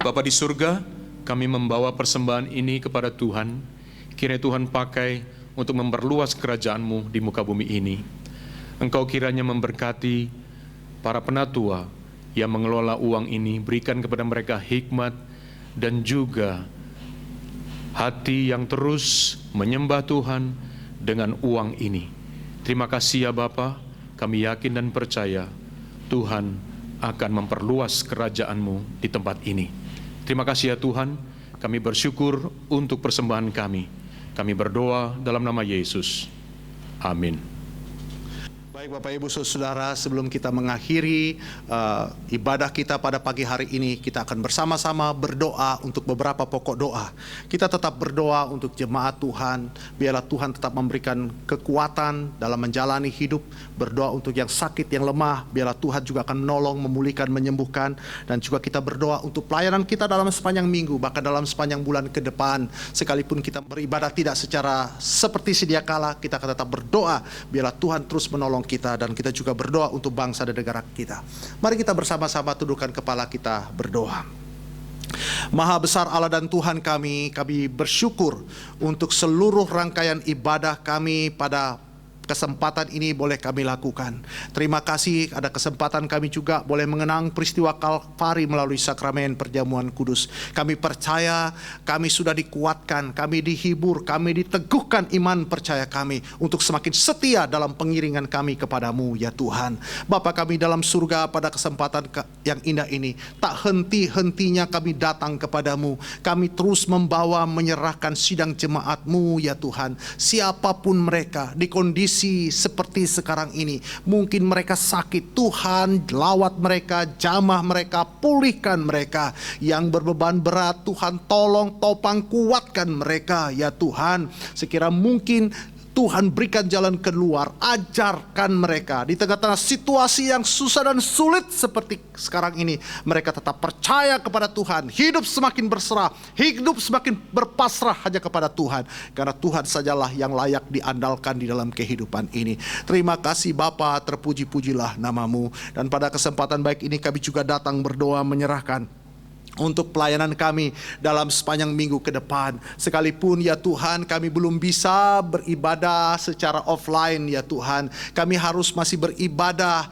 Bapa di surga, kami membawa persembahan ini kepada Tuhan. Kiranya Tuhan pakai untuk memperluas kerajaan-Mu di muka bumi ini. Engkau kiranya memberkati para penatua yang mengelola uang ini. Berikan kepada mereka hikmat dan juga hati yang terus menyembah Tuhan dengan uang ini. Terima kasih ya Bapa, kami yakin dan percaya Tuhan akan memperluas kerajaan-Mu di tempat ini. Terima kasih ya Tuhan, kami bersyukur untuk persembahan kami. Kami berdoa dalam nama Yesus. Amin. Baik Bapak Ibu Saudara, sebelum kita mengakhiri ibadah kita pada pagi hari ini, kita akan bersama-sama berdoa untuk beberapa pokok doa. Kita tetap berdoa untuk jemaat Tuhan, biarlah Tuhan tetap memberikan kekuatan dalam menjalani hidup. Berdoa untuk yang sakit, yang lemah, biarlah Tuhan juga akan menolong, memulihkan, menyembuhkan. Dan juga kita berdoa untuk pelayanan kita dalam sepanjang minggu, bahkan dalam sepanjang bulan ke depan. Sekalipun kita beribadah tidak secara seperti sedia kala, kita akan tetap berdoa, biarlah Tuhan terus menolong kita, dan kita juga berdoa untuk bangsa dan negara kita. Mari kita bersama-sama tundukkan kepala kita berdoa. Maha besar Allah dan Tuhan kami bersyukur untuk seluruh rangkaian ibadah kami pada kesempatan ini boleh kami lakukan. Terima kasih ada kesempatan kami juga boleh mengenang peristiwa Kalvari melalui sakramen perjamuan kudus. Kami percaya kami sudah dikuatkan, kami dihibur, kami diteguhkan iman percaya kami untuk semakin setia dalam pengiringan kami kepadamu ya Tuhan. Bapa kami dalam surga, pada kesempatan yang indah ini tak henti-hentinya kami datang kepadamu. Kami terus membawa menyerahkan sidang jemaatmu ya Tuhan. Siapapun mereka di kondisi seperti sekarang ini, mungkin mereka sakit, Tuhan lawat mereka, jamah mereka, pulihkan mereka. Yang berbeban berat, Tuhan tolong, topang, kuatkan mereka ya Tuhan. Sekira mungkin Tuhan berikan jalan keluar, ajarkan mereka di tengah-tengah situasi yang susah dan sulit seperti sekarang ini. Mereka tetap percaya kepada Tuhan, hidup semakin berserah, hidup semakin berpasrah hanya kepada Tuhan. Karena Tuhan sajalah yang layak diandalkan di dalam kehidupan ini. Terima kasih Bapa, terpuji-pujilah namamu. Dan pada kesempatan baik ini kami juga datang berdoa menyerahkan untuk pelayanan kami dalam sepanjang minggu ke depan. Sekalipun ya Tuhan kami belum bisa beribadah secara offline ya Tuhan, kami harus masih beribadah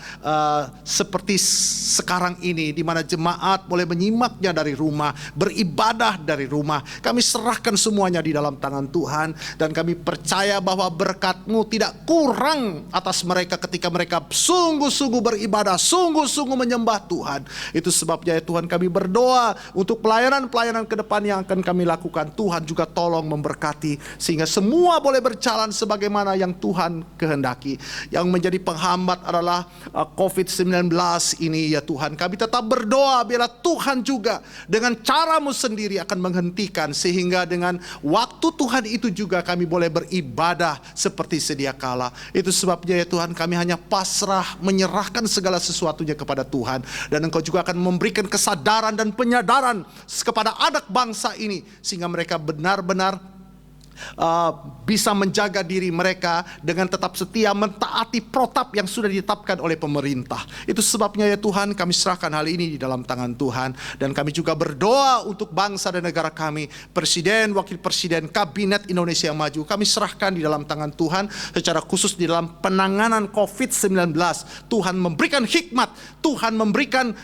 seperti sekarang ini, di mana jemaat boleh menyimaknya dari rumah, beribadah dari rumah. Kami serahkan semuanya di dalam tangan Tuhan, dan kami percaya bahwa berkat-Mu tidak kurang atas mereka ketika mereka sungguh-sungguh beribadah, sungguh-sungguh menyembah Tuhan. Itu sebabnya ya Tuhan kami berdoa untuk pelayanan-pelayanan ke depan yang akan kami lakukan. Tuhan juga tolong memberkati sehingga semua boleh berjalan sebagaimana yang Tuhan kehendaki. Yang menjadi penghambat adalah COVID-19 ini ya Tuhan. Kami tetap berdoa biarlah Tuhan juga dengan cara-Mu sendiri akan menghentikan, sehingga dengan waktu Tuhan itu juga kami boleh beribadah seperti sedia kala. Itu sebabnya ya Tuhan kami hanya pasrah menyerahkan segala sesuatunya kepada Tuhan. Dan Engkau juga akan memberikan kesadaran dan penyadaran kepada anak bangsa ini, sehingga mereka benar-benar bisa menjaga diri mereka dengan tetap setia mentaati protap yang sudah ditetapkan oleh pemerintah. Itu sebabnya ya Tuhan kami serahkan hal ini di dalam tangan Tuhan. Dan kami juga berdoa untuk bangsa dan negara kami, Presiden, Wakil Presiden, Kabinet Indonesia yang Maju, kami serahkan di dalam tangan Tuhan. Secara khusus di dalam penanganan COVID-19, Tuhan memberikan hikmat, Tuhan memberikan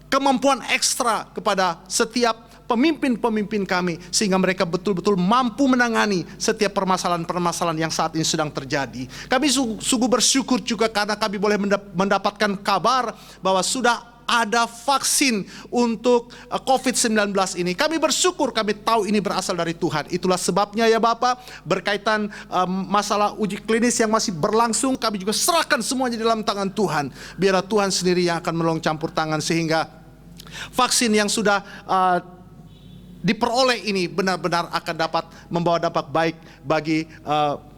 kemampuan ekstra kepada setiap pemimpin-pemimpin kami, sehingga mereka betul-betul mampu menangani setiap permasalahan-permasalahan yang saat ini sedang terjadi. Kami sungguh bersyukur juga karena kami boleh mendapatkan kabar bahwa sudah ada vaksin untuk COVID-19 ini. Kami bersyukur, kami tahu ini berasal dari Tuhan. Itulah sebabnya ya Bapak, berkaitan masalah uji klinis yang masih berlangsung, kami juga serahkan semuanya dalam tangan Tuhan. Biarlah Tuhan sendiri yang akan menolong campur tangan, sehingga vaksin yang sudah diperoleh ini benar-benar akan dapat membawa dampak baik bagi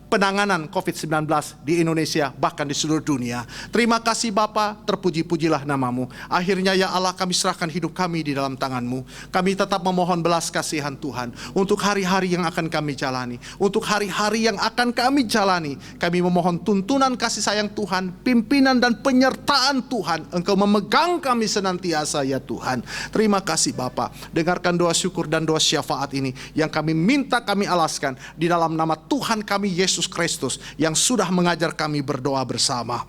penanganan COVID-19 di Indonesia, bahkan di seluruh dunia. Terima kasih Bapa, terpuji-pujilah namamu. Akhirnya ya Allah, kami serahkan hidup kami di dalam tanganmu. Kami tetap memohon belas kasihan Tuhan untuk hari-hari yang akan kami jalani. Untuk hari-hari yang akan kami jalani, kami memohon tuntunan kasih sayang Tuhan, pimpinan dan penyertaan Tuhan. Engkau memegang kami senantiasa ya Tuhan. Terima kasih Bapa. Dengarkan doa syukur dan doa syafaat ini yang kami minta, kami alaskan di dalam nama Tuhan kami Yesus Kristus yang sudah mengajar kami berdoa bersama.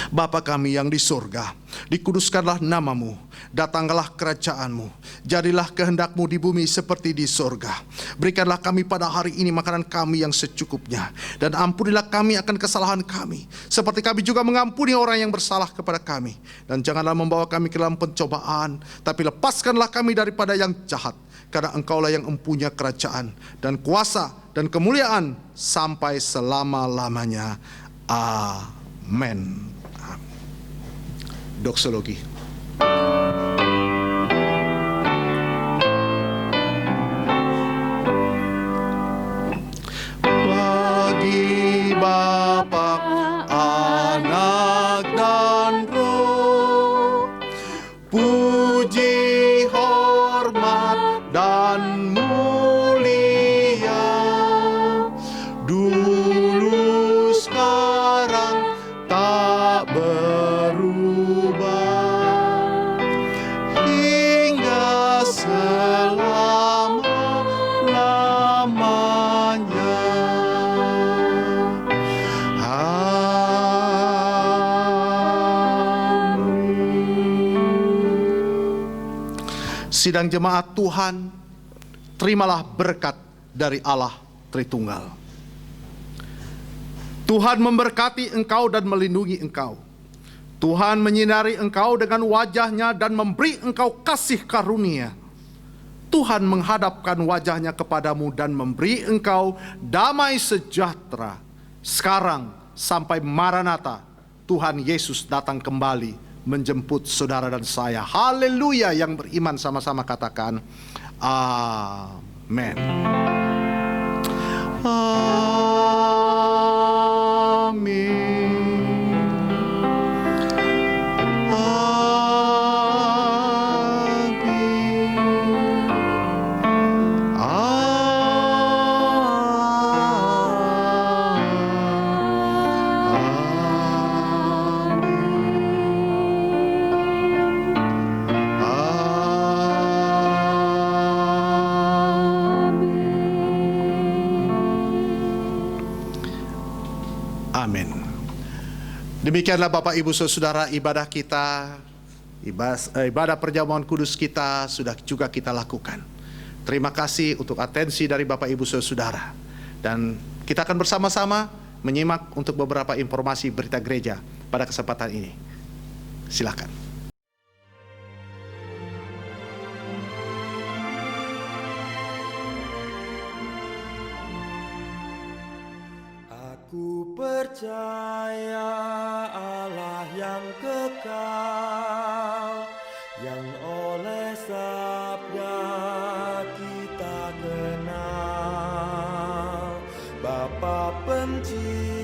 Bapa kami yang di surga, dikuduskanlah namamu, datanglah kerajaanmu, jadilah kehendakmu di bumi seperti di surga. Berikanlah kami pada hari ini makanan kami yang secukupnya, dan ampunilah kami akan kesalahan kami, seperti kami juga mengampuni orang yang bersalah kepada kami. Dan janganlah membawa kami ke dalam pencobaan, tapi lepaskanlah kami daripada yang jahat, karena Engkaulah yang mempunyai kerajaan dan kuasa dan kemuliaan sampai selama-lamanya. Amin. Doksologi. Bagi Bapa, Anak dan Roh, puji, hormat dan mulia, dulu sekarang tak berubah, hingga selama-lamanya. Amin. Sidang jemaat Tuhan, terimalah berkat dari Allah Tritunggal. Tuhan memberkati engkau dan melindungi engkau. Tuhan menyinari engkau dengan wajahnya dan memberi engkau kasih karunia. Tuhan menghadapkan wajahnya kepadamu dan memberi engkau damai sejahtera. Sekarang sampai Maranatha, Tuhan Yesus datang kembali menjemput saudara dan saya. Haleluya, yang beriman sama-sama katakan amin. Amin. Amin. Demikianlah Bapak Ibu Saudara, ibadah kita, ibadah perjamuan kudus kita sudah juga kita lakukan. Terima kasih untuk atensi dari Bapak Ibu Saudara. Dan kita akan bersama-sama menyimak untuk beberapa informasi berita gereja pada kesempatan ini. Silakan. Aku percaya Allah yang kekal, yang oleh sabda kita kenal, Bapa Pencipta